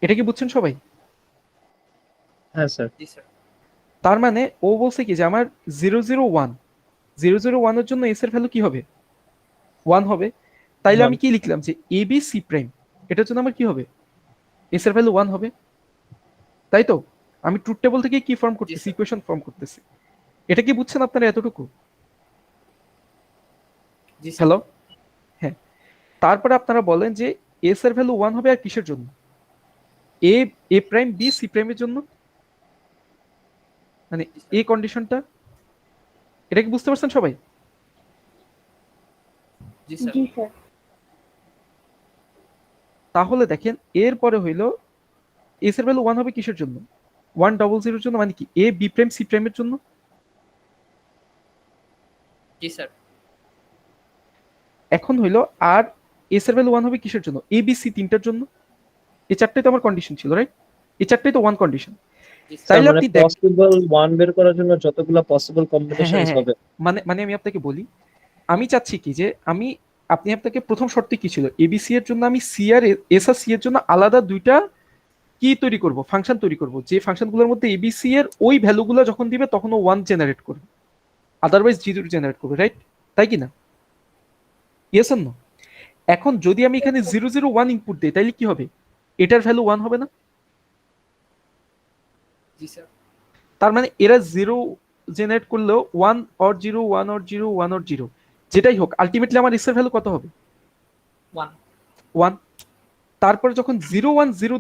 এটা কি বুঝছেন সবাই? হ্যাঁ স্যার। জি স্যার। তার মানে ও বলছে কি যে আমার 001 001 এর জন্য এস এর ভ্যালু কি হবে? 1 হবে। তাইলে আমি কি লিখলাম যে এ বি সি প্রাইম, এটার জন্য আমার কি হবে? এস এর ভ্যালু 1 হবে, তাই তো? আমি ট্রুথ টেবল থেকে কি ফর্ম করতেছি? স্যার। ইকুয়েশন ফর্ম করতেছি। এটা কি বুঝছেন আপনারা এতটুকু? জি স্যার। হ্যালো, হ্যাঁ। তারপরে আপনারা বলেন যে এস এর ভ্যালু 1 হবে আর কিসের জন্য? এ এ প্রাইম বি সি প্রাইমের জন্য, মানে এই কন্ডিশনটা। এটা কি বুঝতে পারছেন সবাই? জি স্যার। জি স্যার। তাহলে দেখেন এরপরে হইলো এস এর ভ্যালু 1 হবে কিসের জন্য? 100 এর জন্য, মানে কি এ বি প্রাইম সি প্রাইমের জন্য। জি স্যার। এখন হইলো আর এস এর ভ্যালু 1 হবে কিসের জন্য? এ বি সি তিনটার জন্য। এই চারটাই তো আমার কন্ডিশন ছিল, রাইট? এই চারটাই তো 1 কন্ডিশন। জি স্যার। তাইলে মানে আপনি দেখ, পসিবল 1 বের করার জন্য যতগুলো পসিবল হ্যাঁ কম্বিনেশনস হ্যাঁ, হবে। মানে আমি আপনাকে বলি, আমি চাচ্ছি কি যে আপনি আপনাকে প্রথম শর্ত কি ছিল? এবিসি এর জন্য আমি সি আর এস আর সি এর জন্য আলাদা দুইটা কি তৈরি করব, ফাংশন তৈরি করব, যে ফাংশনগুলোর মধ্যে এবিসি এর ওই ভ্যালুগুলো যখন দিবে তখন ও 1 জেনারেট করবে, আদারওয়াইজ 0 জেনারেট করবে, রাইট? তাই কি না? Yes or no? এখন যদি আমি এখানে 001 ইনপুট দেই তাইলে কি হবে? এটার ভ্যালু 1 হবে না? জি স্যার। তার মানে এরা 0 জেনারেট করলেও 1 অর 0 1 অর 0 1 অর 0 যেটাই হোক, আলটিমেটলি আমার এস এর ভ্যালু কত হবে? 1। 1। তারপরে যখন 0 1 0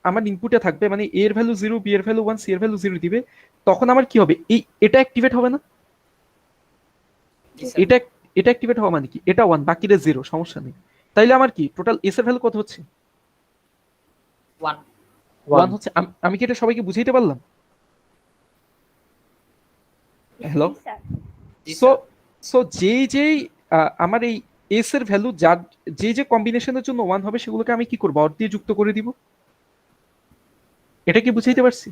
আমার ইনপুটে থাকবে, মানে এ এর ভ্যালু 0, বি এর ভ্যালু 1, সি এর ভ্যালু 0 দিবে, তখন আমার কি হবে? এটা অ্যাক্টিভেট হবে না? জি স্যার। এটা এটা অ্যাক্টিভেট হওয়া মানে কি? এটা 1, বাকিটা 0, সমস্যা নেই। তাইলে আমার কি টোটাল এস এর ভ্যালু কত হচ্ছে? 1। 1 হচ্ছে। আমি কি এটা সবাইকে বুঝাইতে পারলাম? হ্যালো? জি স্যার। জি সো স্যার। সো যেই আমার এই এস এর ভ্যালু যার যে কম্বিনেশনের জন্য 1 হবে সেগুলোকে আমি কি করব? অর দিয়ে যুক্ত করে দিব। এটা কি বুঝাইতে পারছি?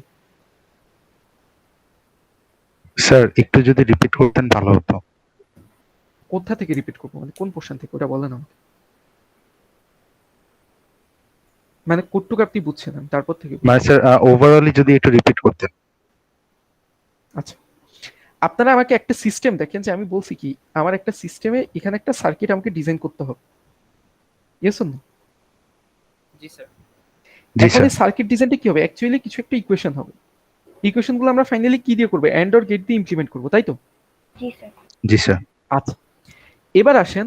স্যার একটু যদি রিপিট করতেন ভালো হতো। কোথা থেকে রিপিট করবো, মানে কোন পোর্শন থেকে ওটা বলেন আমাকে। মানে কোটটুকু আপনি বুঝছেন, আমি তারপর থেকে মানে স্যার ওভারঅলি যদি একটু রিপিট করতেন। আচ্ছা, আপনারা আমাকে একটা সিস্টেম দেখেন, যে আমি বলছি কি আমার একটা সিস্টেমে এখানে একটা সার্কিট আমাকে ডিজাইন করতে হবে। Yes or no? জি স্যার। জি এখন স্যার। এই সার্কিট ডিজাইনটা কি হবে? অ্যাকচুয়ালি কিছু একটা ইকুয়েশন হবে। ইকুয়েশনগুলো আমরা ফাইনালি কি দিয়ে করবো? এন্ড অর গেট দিয়ে ইমপ্লিমেন্ট করবো, তাই তো? জি স্যার। জি স্যার। আচ্ছা, এবার আসেন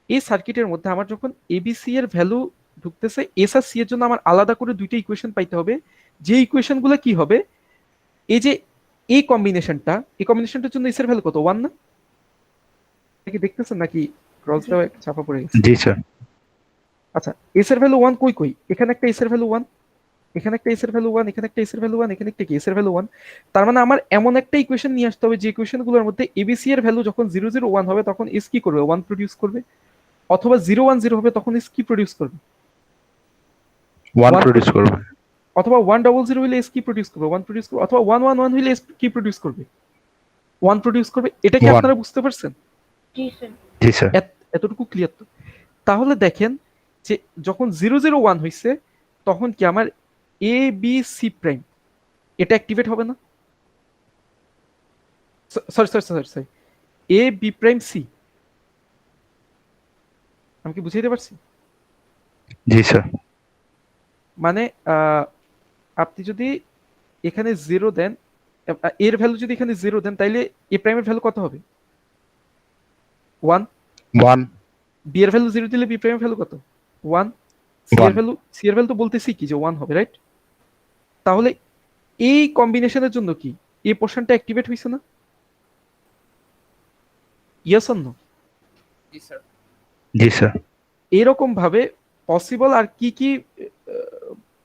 এই সার্কিটের মধ্যে আমার যখন এবিসি এর ভ্যালু ঢুকতেছে, এস আর সি এর জন্য আমার আলাদা করে দুইটা ইকুয়েশন পাইতে হবে। যে ইকুয়েশনগুলো কি হবে, এই যে এই কম্বিনেশনটার জন্য এস এর ভ্যালু কত? 1 না? কি দেখতেছেন নাকি ক্রস দেওয়া চাপা পড়ে গেছে? জি স্যার। আচ্ছা, এস এর ভ্যালু 1 কই কই? এখানে একটা এস এর ভ্যালু 1, এখানে একটা এস এর ভ্যালু 1, এখানে একটা এস এর ভ্যালু 1, এখানে একটা এস এর ভ্যালু 1। তার মানে আমার এমন একটা ইকুয়েশন নিয়ে আসতে হবে যে ইকুয়েশনগুলোর মধ্যে এবিসি এর ভ্যালু যখন 001 হবে তখন এস কি করবে? 1 প্রডিউস করবে, অথবা 010 হবে তখন এস কি প্রডিউস করবে? 1 1 প্রডিউস করবে। অথবা 100 হলে এস কি প্রডিউস করবে? 1 প্রডিউস করবে, অথবা 111 হলে এস কি প্রডিউস করবে? 1 প্রডিউস করবে। এটা কি 1। আপনারা বুঝতে পারছেন? জি স্যার। জি স্যার। এতটুকু ক্লিয়ার তো? তাহলে দেখেন যে যখন 001 হইছে তখন কি আমার এ বি সি প্রাইম এটা অ্যাক্টিভেট হবে না? Sorry sorry sorry sorry, A B prime C. আমি কি বুঝাইতে পারছি? জি স্যার। মানে আপনি যদি এখানে 0 দেন, এর ভ্যালু যদি এখানে 0 দেন, তাইলে এ প্রাইমের ভ্যালু কত হবে? 1। 1। বি এর ভ্যালু 0 দিলে বি প্রাইমের ভ্যালু কত? 1। সি এর ভ্যালু তো বলতেছি কি যে 1 হবে, রাইট? তাহলে এই কম্বিনেশনের জন্য কি এই পোর্শনটা অ্যাক্টিভেট হইছে না? Yes or no? জি স্যার। জি স্যার। এরকম ভাবে পসিবল আর কি কি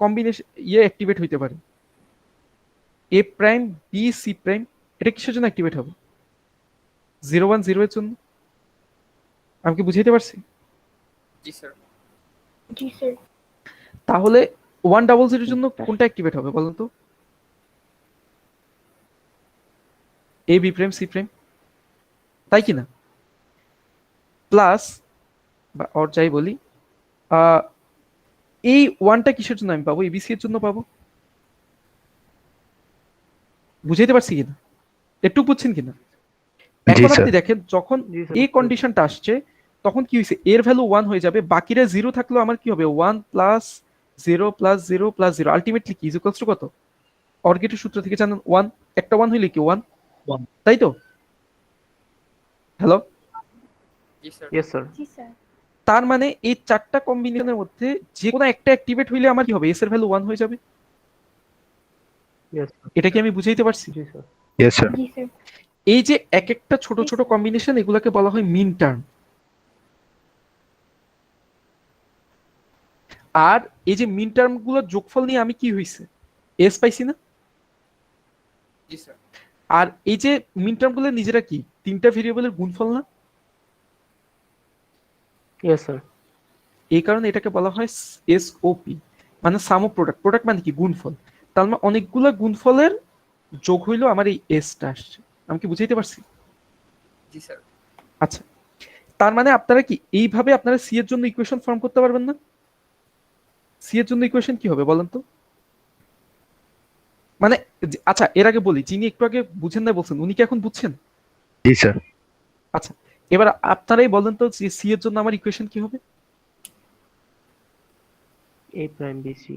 কম্বিনেশন অ্যাক্টিভেট হইতে পারে? এ প্রাইম বি সি প্রাইম, এটা কিসের জন্য অ্যাক্টিভেট হবে? 0 1 0 এর জন্য। আমি কি বুঝাইতে পারছি? জি স্যার। জি স্যার। তাহলে 1 0 0 এর জন্য কোনটা অ্যাক্টিভেট হবে বলুন তো? এ বি প্রাইম সি প্রাইম, তাই কি না? প্লাস বা অর যাই বলি, এই ওয়ানটা কিসের জন্য আমি পাবো? এবিসি এর জন্য পাবো। বুঝাইতে পারছি কিনা? একটু বুঝছেন কিনা? জি এখন স্যার। আপনি দেখেন যখন এই কন্ডিশনটা আসছে তখন কি হয়েছে, এর ভ্যালু 1 হয়ে যাবে, বাকিরা 0 থাকলেও আমার কি হবে 1 প্লাস 0 প্লাস 0 প্লাস 0 আলটিমেটলি কি ইকুয়ালস টু কত? অর্গেটের সূত্র থেকে জানেন 1, একটা 1 হইলে কি 1, 1। তাই তো? হ্যালো, জি স্যার। Yes sir. জি স্যার। তার মানে এই চারটা কম্বিনেশনের মধ্যে যে কোনো একটা অ্যাক্টিভেট হইলে আমার কি হবে, এস এর ভ্যালু 1 হয়ে যাবে। ইয়েস এটা কি আমি বুঝাইতে পারছি? জি স্যার। Yes sir. জি স্যার। এই যে এক একটা ছোট ছোট কম্বিনেশন, এগুলোকে বলা হয় মিন টার্ম। আর এই যে মিন টার্ম গুলোর যোগফল নিয়ে আমি কি হইছে, এস পাইছি না? জি স্যার। আর এই যে মিন টার্ম গুলো নিজেরা কি তিনটা ভেরিয়েবলের গুণফল না? Yes sir. এই কারণে এটাকে বলা হয় এসওপি, মানে সাম অফ প্রোডাক্ট। প্রোডাক্ট মানে কি গুণফল। তার মানে অনেকগুলো গুণফলের যোগ হইলো আমার এই এসটা আসছে। আমি কি বুঝাইতে পারছি? জি স্যার। আচ্ছা, তার মানে আপনারা কি এইভাবে আপনারা সি এর জন্য ইকুয়েশন ফর্ম করতে পারবেন না? সি এর জন্য ইকুয়েশন কি হবে বলেন তো? মানে আচ্ছা, এর আগে বলি, যিনি একটু আগে বুঝেন না বলছেন, উনি কি এখন বুঝছেন? জি স্যার। আচ্ছা, এবার আপনারাই বলেন তো যে সি এর জন্য আমার ইকুয়েশন কি হবে? এ প্রাইম বিসি।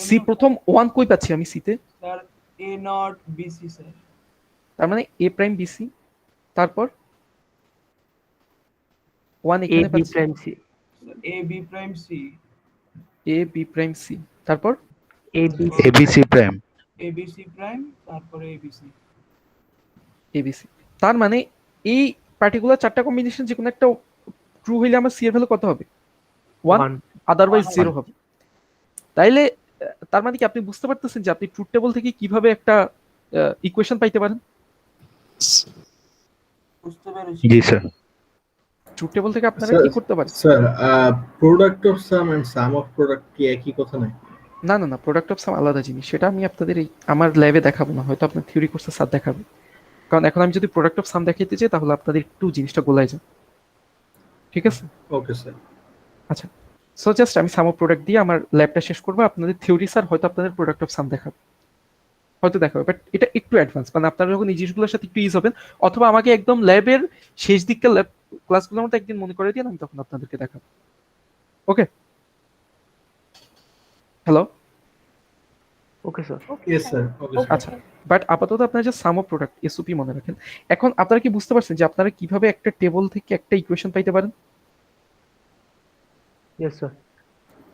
সি প্রথম 1 কই পাচ্ছি আমি সিতে? Sir A not BC sir. তার মানে এ প্রাইম বিসি, তারপর 1 এ এখানে বি পাচ্ছি, প্রাইম সি। এ বি প্রাইম সি। এ বি প্রাইম সি, তারপর A B ABC prime. A B C prime তারপরে এ বি সি। এবিসি। তার মানে এই পার্টিকুলার চারটা কম্বিনেশন যে কোনো একটা ট্রু হইলে আমার সি এর ভ্যালু কত হবে? 1, 1। আদারওয়াইজ 1 0 হবে। তাইলে তার মানে কি আপনি বুঝতে পারতেছেন যে আপনি ট্রুথ টেবল থেকে কিভাবে একটা ইকুয়েশন পাইতে পারেন? বুঝতে পেরেছি। জি স্যার। ট্রুথ টেবল থেকে আপনারা স্যার কি করতে পারেন? Sir product of sum and sum of product কি একই কথা নয়? না না না, প্রোডাক্ট অফ সাম আলাদা জিনিস। সেটা আমি আপনাদের এই আমার ল্যাবে দেখাবো না, হয়তো আপনার থিওরি কোর্সে স্যার দেখাবে। কারণ এখন আমি যদি প্রোডাক্ট অফ সাম দেখাইতে চাই তাহলে আপনাদের একটু জিনিসটা গোলায় যায়। ঠিক আছে? ওকে স্যার। আচ্ছা, সো জাস্ট আমি সাম অফ প্রোডাক্ট দিয়ে আমার ল্যাবটা শেষ করবো। আপনাদের থিওরি স্যার হয়তো আপনাদের প্রোডাক্ট অফ সাম দেখাবে, হয়তো দেখাবে, বাট এটা একটু অ্যাডভান্স, মানে আপনারা যখন এই জিনিসগুলোর সাথে একটু ইজ হবেন, অথবা আমাকে একদম ল্যাবের শেষ দিককার ল্যাব ক্লাসগুলোর মতো একদিন মনে করে দিন, আমি তখন আপনাদেরকে দেখাবো। Okay, hello. Okay sir. Yes sir. Okay sir. আচ্ছা, বাট আপাতত আপনারা যে সাম অফ প্রোডাক্ট এসওপি মনে রাখেন। এখন আপনারা কি বুঝতে পারছেন যে আপনারা কিভাবে একটা টেবল থেকে একটা ইকুয়েশন পাইতে পারেন? Yes sir.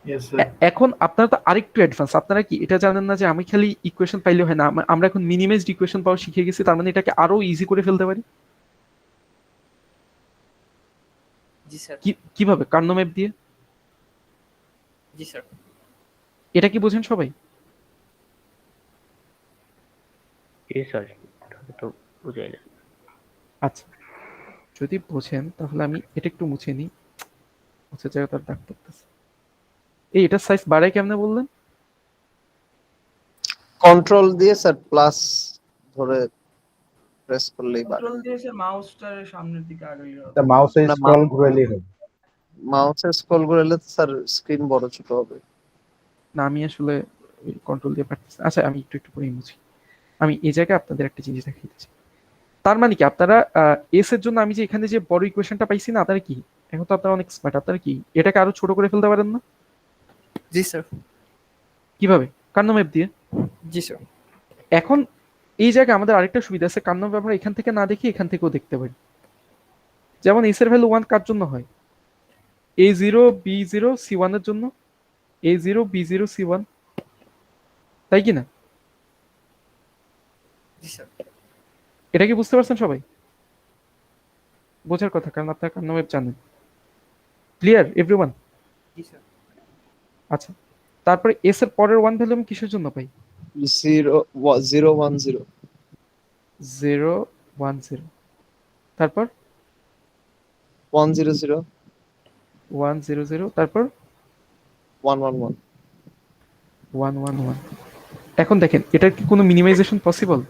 Yes sir. এখন আপনারা তো আরেকটু অ্যাডভান্স। আপনারা কি এটা জানেন না যে আমি খালি ইকুয়েশন পাইলে হয় না, আমরা এখন মিনিমাইজড ইকুয়েশন পাওয়া শিখে গেছি, তার মানে এটাকে আরো ইজি করে ফেলতে পারি। জি স্যার। কিভাবে? কার্নো ম্যাপ দিয়ে। জি স্যার। এটা কি বোঝেন সবাই? জি স্যার। তো বুঝাই না। আচ্ছা, যদি বোঝেন তাহলে আমি এটা একটু মুছে নিই। মুছে জায়গা তার দাগ পড়তেছে। এই এটার সাইজ বাড়ায় কেমনে বললেন? কন্ট্রোল দিয়ে স্যার প্লাস ধরে প্রেস করলেই বাড়ে। কন্ট্রোল দিয়ে স্যার মাউসটার সামনের দিকে আগালে হবে। তা মাউসে না, স্ক্রল ঘুরালেই হবে। মাউসে স্ক্রল করলে তো স্যার স্ক্রিন বড় ছোট হবে। না, আমি আসলে কন্ট্রোল দিয়ে পারতেছি। আচ্ছা, আমি একটু একটু করে মুছি। আমি এই জায়গায় আপনাদের একটা জিনিস দেখাইতেছি। তার মানে কি আপনারা এস এর জন্য আমি যে এখানে যে বড় ইকুয়েশনটা পাইছি না, আপনারা কি এখন তো আপনারা অনেক স্মার্ট, আপনারা কি এটাকে আরো ছোট করে ফেলতে পারেন না? জি স্যার। কিভাবে? কার্নো ম্যাপ দিয়ে। জি স্যার। এখন এই জায়গায় আমাদের আরেকটা সুবিধা আছে, কার্নো ম্যাপ আমরা এখান থেকে না দেখি এখান থেকেও দেখতে পারি। যেমন এস এর ভ্যালু 1 কার জন্য হয়? A0 B0 C1 এর জন্য। A0 B0 C1, তাই কি না? জি স্যার। এটা কি বুঝতে পারছেন সবাই? বোঝার কথা, কারণ আপনারা কার্নো ম্যাপ জানেন। Clear everyone? জি স্যার। আচ্ছা, তারপরে এস এর পরের ওয়ান ভ্যালু আমি কিসের জন্য পাই? 0 0 1 0 0 1 0, তারপর 1 0 0 1 0 0, তারপর 1 1 1 1 1 1। এখন দেখেন এটার কি কোনো মিনিমাইজেশন পসিবল?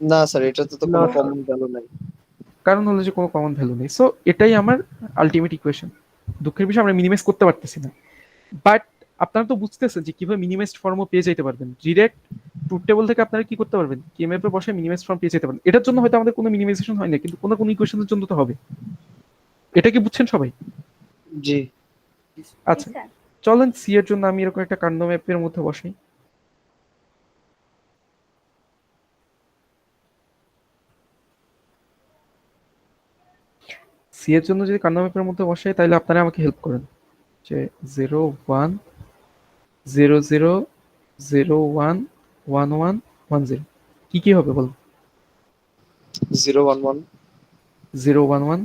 না স্যার, এটাতে তো কোনো কমন ভ্যালু নাই। কারণ হলো যে কোনো কমন ভ্যালু নেই, সো এটাই আমার আলটিমেট ইকুয়েশন। দুঃখের বিষয় আমরা মিনিমাইজ করতে পারতেছি না, বাট আপনারা তো বুঝতেছেন যে কিভাবে মিনিমাইজড ফর্মও পেয়ে যেতে পারবেন। ডিরেক্ট ট্রুথ টেবল থেকে আপনারা কি করতে পারবেন, কেএমএফ এ বসে মিনিমাইজড ফর্ম পেয়ে যেতে পারবেন। এটার জন্য হয়তো আমাদের কোনো মিনিমাইজেশন হয় না, কিন্তু কোনো কোনো ইকুয়েশনের জন্য তো হবে। এটা কি বুঝছেন সবাই? জি। আচ্ছা, চলেন সি এর জন্য আমি এরকম একটা কার্নো ম্যাপের মধ্যে বসাই। সি এর জন্য যদি কার্নো ম্যাপের মধ্যে বসাই তাহলে আপনারা আমাকে হেল্প করেন যে 0 1 0 0 0 1 1 1 1 0 কি কি হবে বল? 0 1 1 0 1 1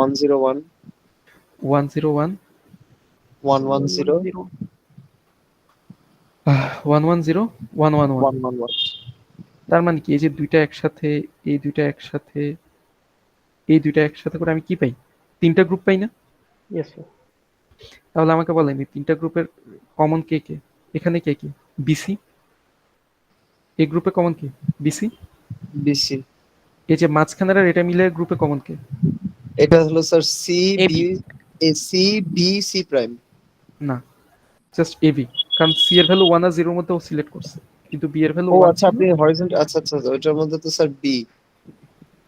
1 0 1 1 0 1 1 1 0 1 1 0 1 1 1। 1 1 1। তার মানে কি এই যে দুইটা একসাথে, এই দুইটা একসাথে, এই দুইটা একসাথে করে আমি কি পাই? তিনটা গ্রুপ পাই না? Yes sir. তাহলে আমাকে বলেন এই তিনটা গ্রুপের কমন কে কে? এখানে কে কে? বিসি। এই গ্রুপে কমন কে? বিসি। বিসি। এই যে মাঝখানের আর এটা মিলে গ্রুপে কমন কে? এটা হলো sir C AB B, C B C prime. না, জাস্ট এবি, কারণ সি এর ভ্যালু 1 আর 0 এর মধ্যে ও সিলেক্ট করছে, কিন্তু বি এর ভ্যালু ও 1 আচ্ছা, আপনি হরিজন্টাল, আচ্ছা আচ্ছা আচ্ছা, ওইটার মধ্যে তো sir B,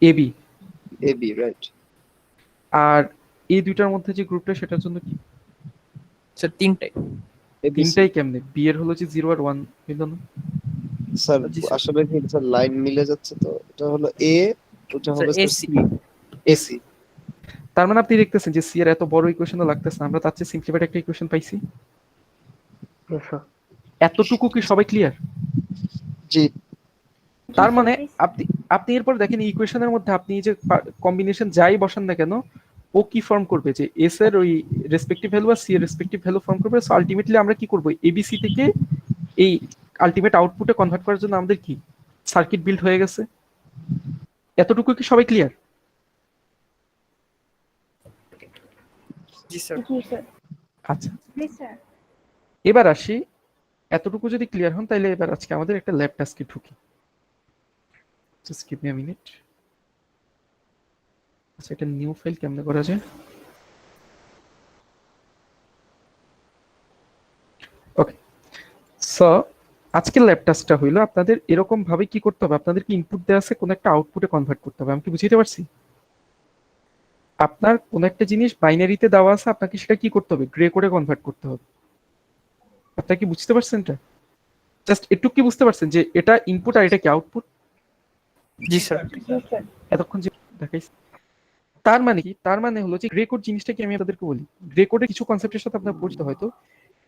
AB. A B, right. আর এই দুইটার মধ্যে যে গ্রুপটা সেটার জন্য কি? স্যার তিনটাই। তিনটাই কেমনে? বি এর হলো যে 0 আর 1 হইলো না? স্যার জি স্যার। আসলে কি স্যার লাইন মিলে যাচ্ছে, তো এটা হলো এ, ওটা স্যার হবে স্যার AC সি, এসি। তার মানে আপনি দেখতেছেন যে সি এর এত বড় ইকুয়েশনও লাগতেছে না, আমরা তার চেয়ে সিম্পলিফাইড একটা ইকুয়েশন পাইছি। এতটুকু কি সবাই ক্লিয়ার? জি। তার মানে আপনি আপনি এরপর দেখেন ইকুয়েশনের মধ্যে আপনি যে কম্বিনেশন যাই বসান না কেন ও কি ফর্ম করবে, যে এস এর ওই রেসপেক্টিভ ভ্যালু আর সি এর রেসপেক্টিভ ভ্যালু ফর্ম করবে। সো আলটিমেটলি আমরা কি করব, এবিসি থেকে এই আলটিমেট আউটপুটে কনভার্ট করার জন্য আমাদের কি সার্কিট বিল্ড হয়ে গেছে। এতটুকু কি সবাই ক্লিয়ার? জি স্যার। জি স্যার। আচ্ছা, জি স্যার। এবার আসি, এতটুকু যদি ক্লিয়ার হন তাহলে এবার আজকে আমাদের একটা ল্যাব টাস্কে ঢুকি। Just give me a minute. আচ্ছা, এটা নিউ ফাইল কেমনে করা যায়? ওকে, সো আজকের ল্যাব টাস্কটা হইলো আপনাদের এরকম ভাবে কি করতে হবে, আপনাদেরকে ইনপুট দেওয়া আছে কোন একটা আউটপুটে কনভার্ট করতে হবে। আমি কি বুঝাইতে পারছি? আপনার কোন একটা জিনিস বাইনারিতে দেওয়া আছে, আপনাকে সেটা কি করতে হবে, গ্রে করে কনভার্ট করতে হবে। আপনারা কি বুঝতে পারছেন এটা? জাস্ট একটু কি বুঝতে পারছেন যে এটা ইনপুট আর এটা কি আউটপুট? জি স্যার। জি স্যার। এতক্ষণ যে দেখাইছি, তার মানে কি? তার মানে হলো যে গ্রে কোড জিনিসটা কি আমি আপনাদেরকে বলি। গ্রে কোডে কিছু কনসেপ্টের সাথে আপনার পরিচিত হয়তো।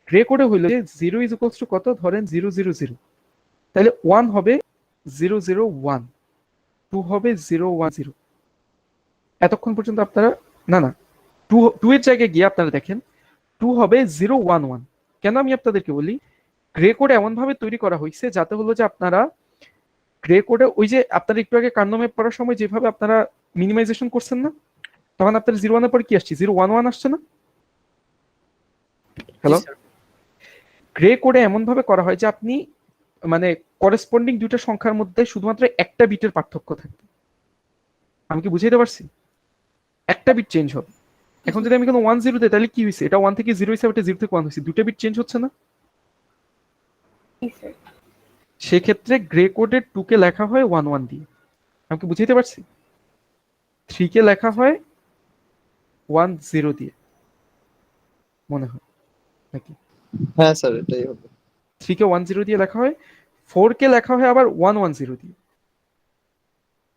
গ্রে কোডে হইলো যে 0 ইজ ইকুয়ালস টু কত, ধরেন 0 0 0, তাহলে 1 হবে 0 0 1, 2 হবে 0 1 0। এতক্ষণ পর্যন্ত আপনারা না না 2 এর জায়গায় গিয়ে আপনারা দেখেন 2 হবে 0 1 1। কেন আমি আপনাদেরকে বলি, গ্রে কোড এমন ভাবে তৈরি করা হয়েছে যাতে হলো যে আপনারা গ্রে কোডে ওই যে আপনারা একটু আগে কার্নো ম্যাপ পড়ার সময় যেভাবে আপনারা মিনিমাইজেশন করছেন না, তখন আপনার 0 1 এর পরে কি আসছে, 0 1 1 আসছে না? হ্যালো, গ্রে কোডে এমন ভাবে করা হয় যে আপনি মানে করেসপন্ডিং দুইটা সংখ্যার মধ্যে শুধুমাত্র একটা বিটের পার্থক্য থাকবে। আমি কি বুঝাইতে পারছি? একটা বিট চেঞ্জ হবে। এখন যদি আমি কোনো 1 0 দেই তাহলে কি হইছে, এটা 1 থেকে 0 হইছে, এটা 0 থেকে 1 হইছে, দুটো বিট চেঞ্জ হচ্ছে না? জি স্যার। সেক্ষেত্রে গ্রে কোডের 2 কে লেখা হয় 1 1 দিয়ে। আমি কি বুঝাইতে পারছি? 3 কে লেখা হয় 1 0 দিয়ে, মনে হয় নাকি? হ্যাঁ স্যার, এটাই হবে। 3 কে 1 0 দিয়ে লেখা হয়, 4 কে লেখা হয় আবার 1 1 0 দিয়ে।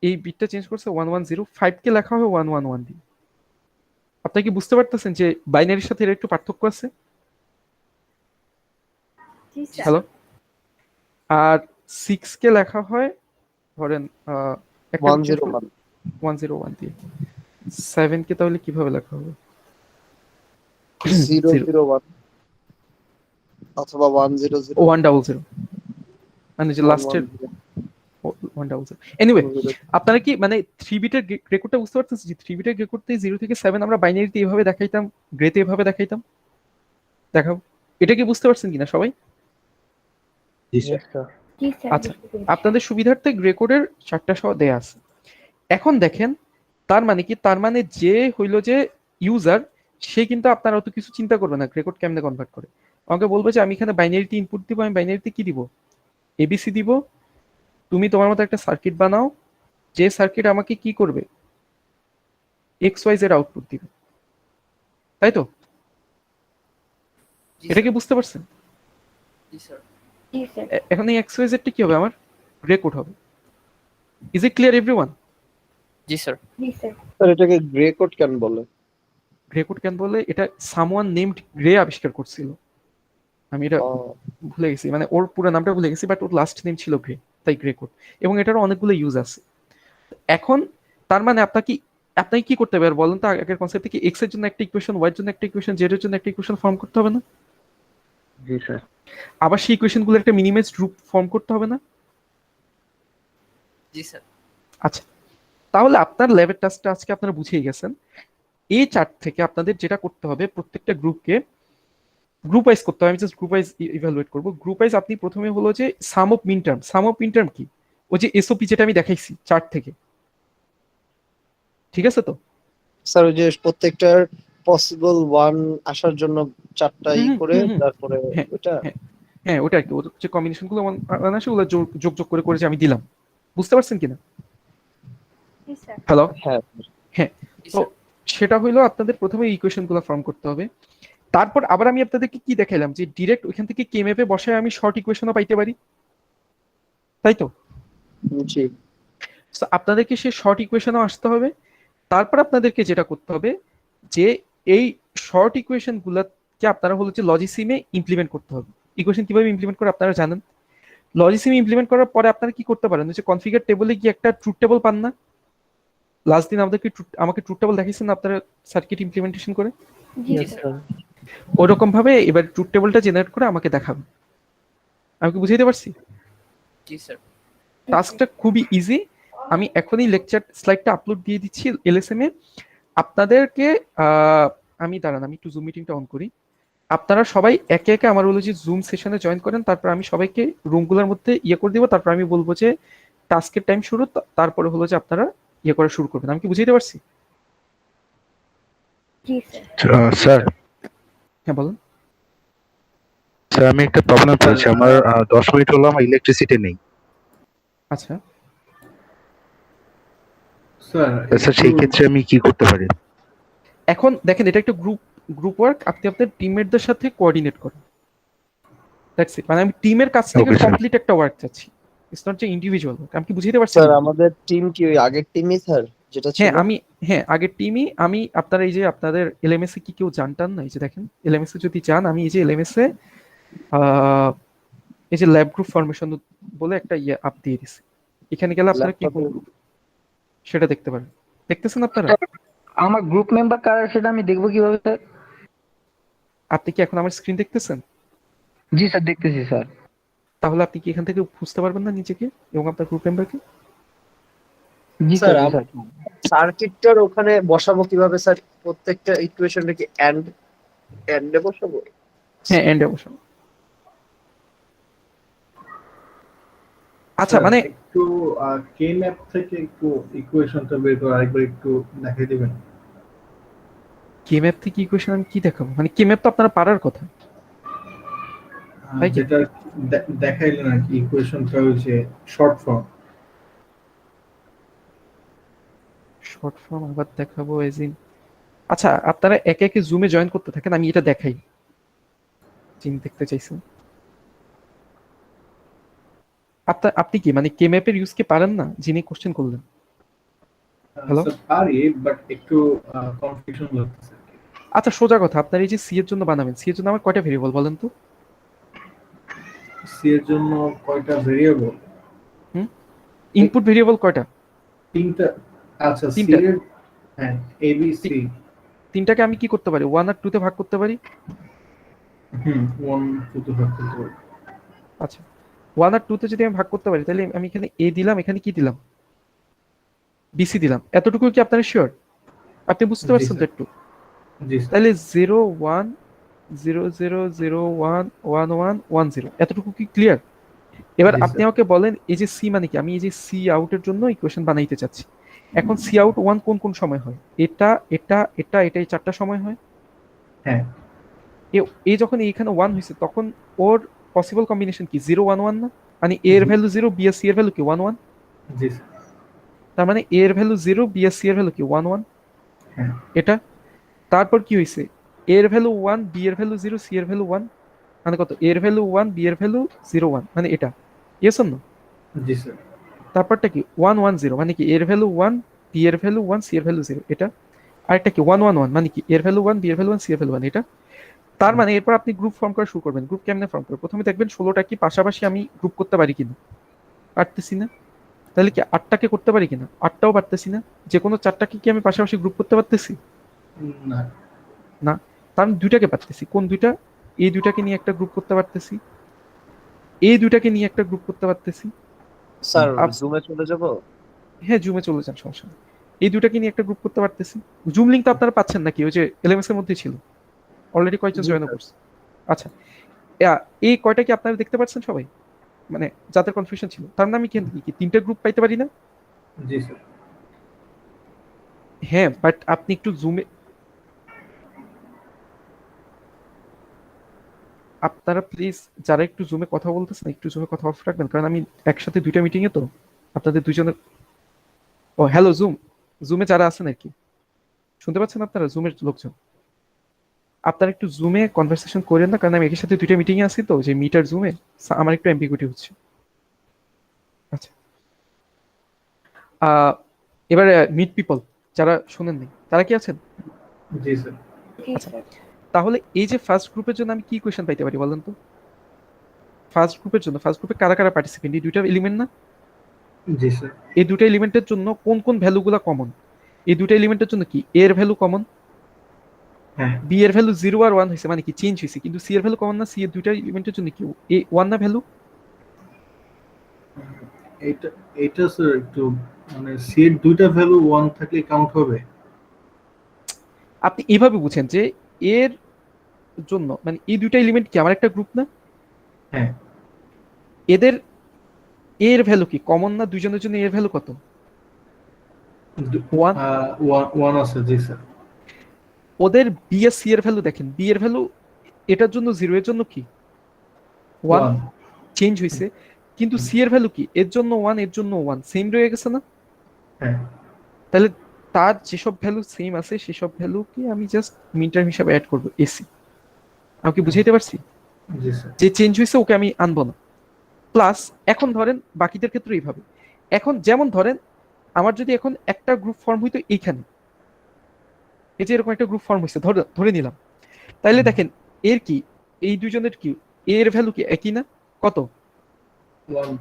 এই বিটটা চেঞ্জ করছে 1 1 0। 5 কে লেখা হয় 1 1 1 দিয়ে। আপনি কি বুঝতে পারতেছেন যে বাইনারির সাথে এর একটু পার্থক্য আছে? জি স্যার। হ্যালো, আর 6 কে লেখা হয় ধরেন 1 0 1। 1 0 1 দিয়ে। 7 কে তাহলে কিভাবে লেখা হবে? 001 অথবা 100 100 মানে যে লাস্টের 100। এনিওয়ে, আপনারা কি মানে 3 বিটের রেকর্ডটা বুঝতে পারতেছেন? যে 3 বিটের রেকর্ডতে 0 থেকে 7 আমরা বাইনারিতে এইভাবে দেখাইতাম, গ্রেতে এভাবে দেখাইতাম। দেখাবো, এটা কি বুঝতে পারছেন কিনা সবাই? জি স্যার আচ্ছা, বুঝতে পেরেছি। আপনাদের সুবিধার্থে রেকর্ডের 4টা সহ দেয়া আছে। এখন দেখেন, তার মানে কি, তার মানে যে হইলো যে ইউজার, সে কিন্তু আপনার অত কিছু চিন্তা করবে না রেকর্ড কেমনে কনভার্ট করে। আমাকে বলবে যে আমি এখানে বাইনারিতে ইনপুট দিব, আমি বাইনারিতে কি দিব, এবিসি দিব। তুমি তোমার মতো একটা সার্কিট বানাও, যে সার্কিট আমাকে কি করবে, এক্স ওয়াই জেড আউটপুট দিবে, তাই তো? জি এটা কি স্যার। বুঝতে পারছেন? জি স্যার। জি স্যার এখন এই এক্স ওয়াই জেডটা কি হবে, আমার রেকর্ড হবে। Is it clear everyone? জি স্যার। জি স্যার স্যার এটাকে গ্রে কোড কেন বলে? রেকর্ড কেন বলে, এটা সামওয়ান নেমড গ্রে আবিষ্কার করছিল। আমি এটা ভুলে গেছি, মানে ওর পুরো নামটা ভুলে গেছি, বাট ওর লাস্ট নেম ছিল গ্রে, তাই গ্রে কোড। এবং এটারও অনেকগুলো ইউজ আছে। এখন তার মানে আপনাকে কি করতে হবে আর বলেন তো, আগের কনসেপ্ট থেকে এক্স এর জন্য একটা ইকুয়েশন, ওয়াই এর জন্য একটা ইকুয়েশন, জেড এর জন্য একটা ইকুয়েশন ফর্ম করতে হবে না? জি স্যার। আবার সেই ইকুয়েশন গুলো একটা মিনিমাইজড রূপ ফর্ম করতে হবে না? জি স্যার। আচ্ছা, তাহলে আপনার ল্যাবের টাস্কটা আজকে আপনারা বুঝিয়ে গেছেন। এই চার্ট থেকে আপনাদের যেটা করতে হবে, প্রত্যেকটা গ্রুপকে গ্রুপ ওয়াইজ করতে হবে। আমি জাস্ট গ্রুপ ওয়াইজ ইভ্যালুয়েট করবো। গ্রুপ ওয়াইজ আপনি প্রথমে হলো যে sum of min term. Sum of min term কি? ওই যে এসওপি যেটা আমি দেখাইছি চার্ট থেকে, ঠিক আছে তো? স্যার ওই যে প্রত্যেকটার পসিবল ওয়ান আসার জন্য 4টা করে তারপরে হ্যাঁ ওটা। হ্যাঁ হ্যাঁ, ওটা আর কি, ওর যে কম্বিনেশন গুলো আসে ওগুলো যোগ যোগ করে করে যে আমি দিলাম। বুঝতে পারছেন কিনা? জি স্যার হ্যালো? হ্যাঁ হ্যাঁ, জি তো স্যার। সেটা হইলো আপনাদের প্রথমে ইকুয়েশন গুলো ফর্ম করতে হবে। তারপর আবার আমি আপনাদেরকে কি দেখাইলাম, যে ডিরেক্ট ওইখান থেকে কে ম্যাপে বসায় আমি শর্ট ইকুয়েশনও পাইতে পারি, তাই তো? জি So আপনাদেরকে সেই শর্ট ইকুয়েশনও আসতে হবে। তারপর আপনাদেরকে যেটা করতে হবে, যে এই শর্ট ইকুয়েশন গুলাকে আপনারা হলো যে লজিসিমে ইমপ্লিমেন্ট করতে হবে। ইকুয়েশন কিভাবে ইমপ্লিমেন্ট করে আপনারা জানেন। লজিসিমে ইমপ্লিমেন্ট করার পরে আপনারা কি করতে পারেন, যে কনফিগার টেবলে কি একটা ট্রুথ টেবল পান না? লাস্ট দিন আমাকে ট্রুথ টেবল দেখাইছেন না আপনারা সার্কিট ইমপ্লিমেন্টেশন করে? জি জি স্যার স্যার। ওরকম ভাবে এবার ট্রুথ টেবলটা জেনারেট করে আমাকে দেখাবেন। আমি কি বুঝাইতে পারছি? জি স্যার। টাস্কটা খুবই ইজি। আমি এখনই লেকচার স্লাইডটা আপলোড দিয়ে দিচ্ছি এলএসএম এ। আপনাদেরকে আমি দাঁড়ান, আমি একটু জুম মিটিংটা অন করি। আপনারা সবাই একে একে আমার বলো যে জুম সেশনে জয়েন করেন, তারপর আমি সবাইকে রুমগুলোর মধ্যে করে দিব, তারপর আমি বলবো যে টাস্কের টাইম শুরু, তারপরে হলো যে আপনারা করা শুরু করবেন। আমি কি বুঝাইতে পারছি? জি স্যার স্যার হ্যাঁ বলুন। স্যার আমি একটা প্রবলেম পেয়েছি, আমার 10 মিনিট হলো আমার ইলেকট্রিসিটি নেই। আচ্ছা, স্যার স্যার সেই ক্ষেত্রে আমি কি করতে পারি? এখন দেখেন, এটা একটা গ্রুপ ওয়ার্ক, আপনি আপনার টিমমেটদের সাথে কোঅর্ডিনেট করেন। That's it. মানে আমি টিমের কাছ থেকে Okay, sir. কমপ্লিট একটা ওয়ার্ক চাচ্ছি, ইটস নট যে ইন্ডিভিজুয়াল ওয়ার্ক। আমি কি বুঝাইতে পারছি? স্যার আমাদের টিম কি ওই আগের টিমই স্যার যেটা ছিল? হ্যাঁ আগের টিমই আমি। আপনারা এই যে আপনাদের এলএমএস এ কি কেউ জানতাম না, এই যে দেখেন এলএমএস এ যদি যান, আমি এই যে এলএমএস এ এই যে ল্যাব গ্রুপ ফরমেশন বলে একটা আপ দিয়ে দিছি। এখানে গেলে আপনারা কি ল্যাপটপে সেটা দেখতে পারেন। দেখতেছেন আপনারা? আমার গ্রুপ মেম্বার কারা সেটা আমি দেখবো কিভাবে স্যার? আপনি কি এখন আমার স্ক্রিন দেখতেছেন? জি স্যার দেখতেছি স্যার। তাহলে আপনি কি এখান থেকে খুঁজতে পারবেন না নিজেকে এবং আপনার গ্রুপ মেম্বারকে? জি স্যার স্যার জি স্যার। সার্কিটটার ওখানে বসাবো কিভাবে স্যার? প্রত্যেকটা ইকুয়েশনটা কি এন্ডে বসাবো? হ্যাঁ, এন্ডে বসান। আচ্ছা, মানে একটু কে ম্যাপ থেকে একটু ইকুয়েশনটা বের করে আরেকবার একটু দেখাই দিবেন? কে ম্যাপ থেকে ইকুয়েশন আমি কি দেখাবো, মানে কে ম্যাপ তো আপনারা পারার কথা। তাই কি? যেটা দেখাইলেন আর কি, ইকুয়েশনটা হচ্ছে শর্ট ফর্ম। শর্ট ফর্ম আবার দেখাবো এজ ইন। আচ্ছা, আপনারা একে একে জুমে জয়েন করতে থাকেন, আমি এটা দেখাই। যিনি দেখতে চাইছেন, আপনি কি মানে কে ম্যাপের ইউজ কে পারেন না, যিনি কোশ্চেন করলেন? Hello? স্যার পারি, বাট একটু কনফিউশন লাগতেছে আর কি। আচ্ছা, সোজা কথা, আপনার এই যে সি এর জন্য বানাবেন, সি এর জন্য আমার কয়টা ভেরিয়েবল বলেন তো? সি এর জন্য কয়টা ভেরিয়েবল? ইনপুট ভেরিয়েবল কয়টা? 3টা। আচ্ছা সি তিনটা। এর হ্যাঁ, এবিসি। তিনটাকে আমি কি করতে পারি, 1 আর 2 তে ভাগ করতে পারি। 1 2 তে ভাগ করতে পারি। আচ্ছা, 1 আর 2 তে যদি আমি ভাগ করতে পারি, তাহলে আমি এখানে এ দিলাম, এখানে কি দিলাম, বিসি দিলাম। এতটুকু কি আপনারা শিওর? আপনি বুঝতে জি পারছেন তো স্যার। একটু? জি স্যার। তাহলে 0 1 0 0 0 1 1 1 1 0, এতটুকু কি ক্লিয়ার? এবার জি আপনি স্যার। আমাকে বলেন এই যে সি মানে কি, আমি এই যে সি আউটের জন্য ইকুয়েশন বানাইতে চাচ্ছি। এখন সি আউট 1 কোন কোন সময় হয়? এটা এটা এটা এটা, এই চারটা সময় হয়। হ্যাঁ। এ যখন এইখানে 1 হয়েছে, তখন ওর পসিবল কম্বিনেশন কি 0 1 1 না? মানে এ এর জি। ভ্যালু 0, বি আর সি এর ভ্যালু কি 1 1। জি স্যার। তার মানে এ এর ভ্যালু 0, বি আর সি এর ভ্যালু কি 1 1। হ্যাঁ। এটা তারপর কি হয়েছে, এ এর ভ্যালু 1, বি এর ভ্যালু 0, সি এর ভ্যালু 1, মানে কত, এ এর ভ্যালু 1, বি এর ভ্যালু 0 1, মানে এটা। Yes or no? জি স্যার। তারপরটা কি 1 1 0, মানে কি এর ভ্যালু 1, বি এর ভ্যালু 1, সি এর ভ্যালু 0, এটা। আরেকটা কি 1 1 1, মানে কি এর ভ্যালু 1, বি এর ভ্যালু 1, সি এর ভ্যালু 1, এটা। তার মানে এরপর আপনি গ্রুপ ফর্ম করা শুরু করবেন। গ্রুপ কেমনে ফর্ম করবেন? প্রথমে দেখবেন 16টা কি পাশাপাশি আমি গ্রুপ করতে পারি কিনা। পারতেছি না। তাহলে কি 8টাকে করতে পারি কিনা? 8টাও পারতেছি না। যে কোনো 4টাকে কি আমি পাশাপাশি গ্রুপ করতে পারতেছি? না। না। তার আমি 2টাকে পারতেছি। কোন 2টা? এই 2টাকে নিয়ে একটা গ্রুপ করতে পারতেছি, এই 2টাকে নিয়ে একটা গ্রুপ করতে পারতেছি। স্যার আপ- জুমে চলে যাব। হ্যাঁ, জুমে চলে যান, সমস্যা নেই। এই 2টাকে নিয়ে একটা গ্রুপ করতে পারতেছি। জুম লিঙ্ক তো আপনারা পাচ্ছেন নাকি? ওই যে এলএমএস এর মধ্যেই ছিল, অলরেডি কয়েকজন জি জয়েন স্যার। করছে। আচ্ছা, এই কয়টা কি আপনারা দেখতে পাচ্ছেন সবাই? মানে যাদের কনফিউশন ছিল, তার মানে আমি কি 3টে গ্রুপ পাইতে পারি না? জি স্যার। হ্যাঁ, বাট আপনি একটু জুমে, আপনারা প্লিজ যারা একটু জুমে কথা বলতেছেন, একটু জুমে কথা অফ রাখবেন, কারণ আমি একসাথে 2টা মিটিং এ তো আপনাদের দুজনের। ও হ্যালো জুম, জুমে যারা আছেন আর কি, শুনতে পাচ্ছেন আপনারা? জুমের লোকজন, আপনারা একটু জুমে কনভারসেশন করেন না, কারণ আমি একই সাথে 2টা মিটিং এ আছি তো, যে মিটার জুমে আমার একটু অ্যাম্বিগুইটি হচ্ছে। আচ্ছা, এবারে মিট পিপল যারা শুনেননি, তারা কি আছেন? জি স্যার। জি আচ্ছা, স্যার। তাহলে এই যে ফার্স্ট গ্রুপের জন্য আমি কি কোয়েশ্চেন পাইতে পারি বলেন তো? ফার্স্ট গ্রুপের জন্য, ফার্স্ট গ্রুপে কারা কারা পার্টিসিপেন্ট, এই 2টা এলিমেন্ট না? জি স্যার। এই 2টা এলিমেন্টের জন্য কোন কোন ভ্যালুগুলো কমন? এই 2টা এলিমেন্টের জন্য কি এ এর ভ্যালু কমন, হ্যাঁ। বি এর ভ্যালু 0 আর 1 হয়েছে, মানে কি চেঞ্জ হয়েছে, কিন্তু সি এর ভ্যালু কমন না? সি এর 2টা এলিমেন্টের জন্য কি এ 1 না ভ্যালু? এটা এটা স্যার একটু মানে সেট দুইটা ভ্যালু 1 থাকলে কাউন্ট হবে। আপনি এভাবে বুঝেন যে এর জন্য, মানে এই 2টা এলিমেন্ট কি আমার একটা গ্রুপ না? হ্যাঁ। এদের এর ভ্যালু কি কমন না? দুইজনের জন্য এর ভ্যালু কত? 1। 1 আছে। জি স্যার। ওদের বি এর সি এর ভ্যালু দেখেন, বি এর ভ্যালু এটার জন্য 0, এর জন্য কি 1, 1। চেঞ্জ হয়েছে। কিন্তু সি এর ভ্যালু কি, এর জন্য 1, এর জন্য 1, সেম রয়ে গেছে না? হ্যাঁ। তাহলে তার যেসব ভ্যালু সেম আছে সেসব ভ্যালুকে আমি জাস্ট মিটার হিসাবে অ্যাড করবো, এসি। আমি কি বুঝাইতে পারছি? জি স্যার। যে চেঞ্জ হয়েছে ওকে আমি আনবো না। প্লাস এখন ধরেন বাকিদের ক্ষেত্রে এইভাবে, এখন যেমন ধরেন আমার যদি এখন একটা গ্রুপ ফর্ম হইতো এইখানে, এই যে এরকম একটা গ্রুপ ফর্ম হয়েছে ধরে ধরে নিলাম, তাইলে দেখেন এর কি, এই দুইজনের কি এর ভ্যালু কি একই না? কত? 1।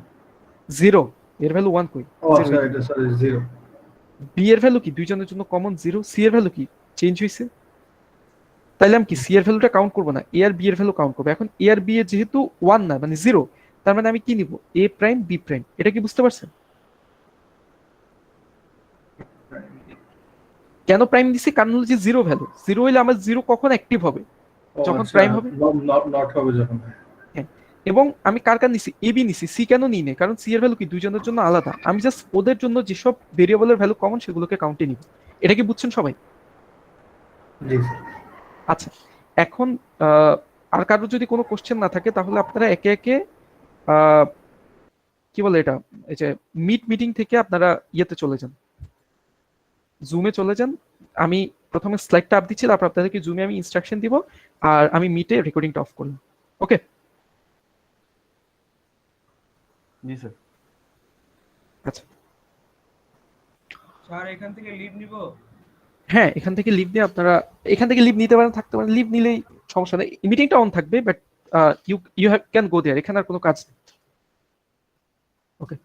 0। এর ভ্যালু 1 কই? ও আচ্ছা, এটা সরি 0। বি এর ভ্যালু কি দুইজনের জন্য কমন 0, সি এর ভ্যালু কি চেঞ্জ হয়েছে। তাইলে আমি কি সি এর ভ্যালুটা কাউন্ট করবো না, এ আর বি এর ভ্যালু কাউন্ট করবো। এখন এ আর বি এর যেহেতু 1 না, মানে 0, তার মানে আমি কি নিব, এ প্রাইম বি প্রাইম। এটা কি বুঝতে পারছেন? কেন প্রাইম দিছি? কারণ হলো যে 0 ভ্যালু, 0 হইলে আমার 0 কখন অ্যাক্টিভ হবে, যখন প্রাইম হবে। নট হবে যখন। হ্যাঁ, এবং আমি কার কার নিছি, এ বি নিছি, সি কেন নিই না? কারণ সি এর ভ্যালু কি দুইজনের জন্য আলাদা, আমি জাস্ট ওদের জন্য যেসব ভেরিয়েবলের ভ্যালু কমন সেগুলোকে কাউন্টে নিব। এটা কি বুঝছেন সবাই? জি স্যার। আচ্ছা, এখন আর কারোর যদি কোনো কোশ্চেন না থাকে, তাহলে আপনারা একে একে আহ, কি বলে এটা, এই যে মিটিং থেকে আপনারা ইয়েতে চলে যান, জুমে চলে যান। আমি প্রথমে স্লাইডটা আপ দিচ্ছি, তারপর আপনাদেরকে জুমে আমি ইনস্ট্রাকশন দিব, আর আমি মিটে রেকর্ডিংটা অফ করলাম। ওকে? জি স্যার। আচ্ছা, স্যার এখান থেকে লিভ নিব? হ্যাঁ, এখান থেকে লিভ দিয়ে আপনারা এখান থেকে লিভ নিতে পারেন, থাকতে পারেন। লিভ নিলেই সমস্যা নেই, মিটিংটা অন থাকবে, বাট ইউ ক্যান গো দেয়ার, এখানে আর কোনো কাজ নেই। ওকে।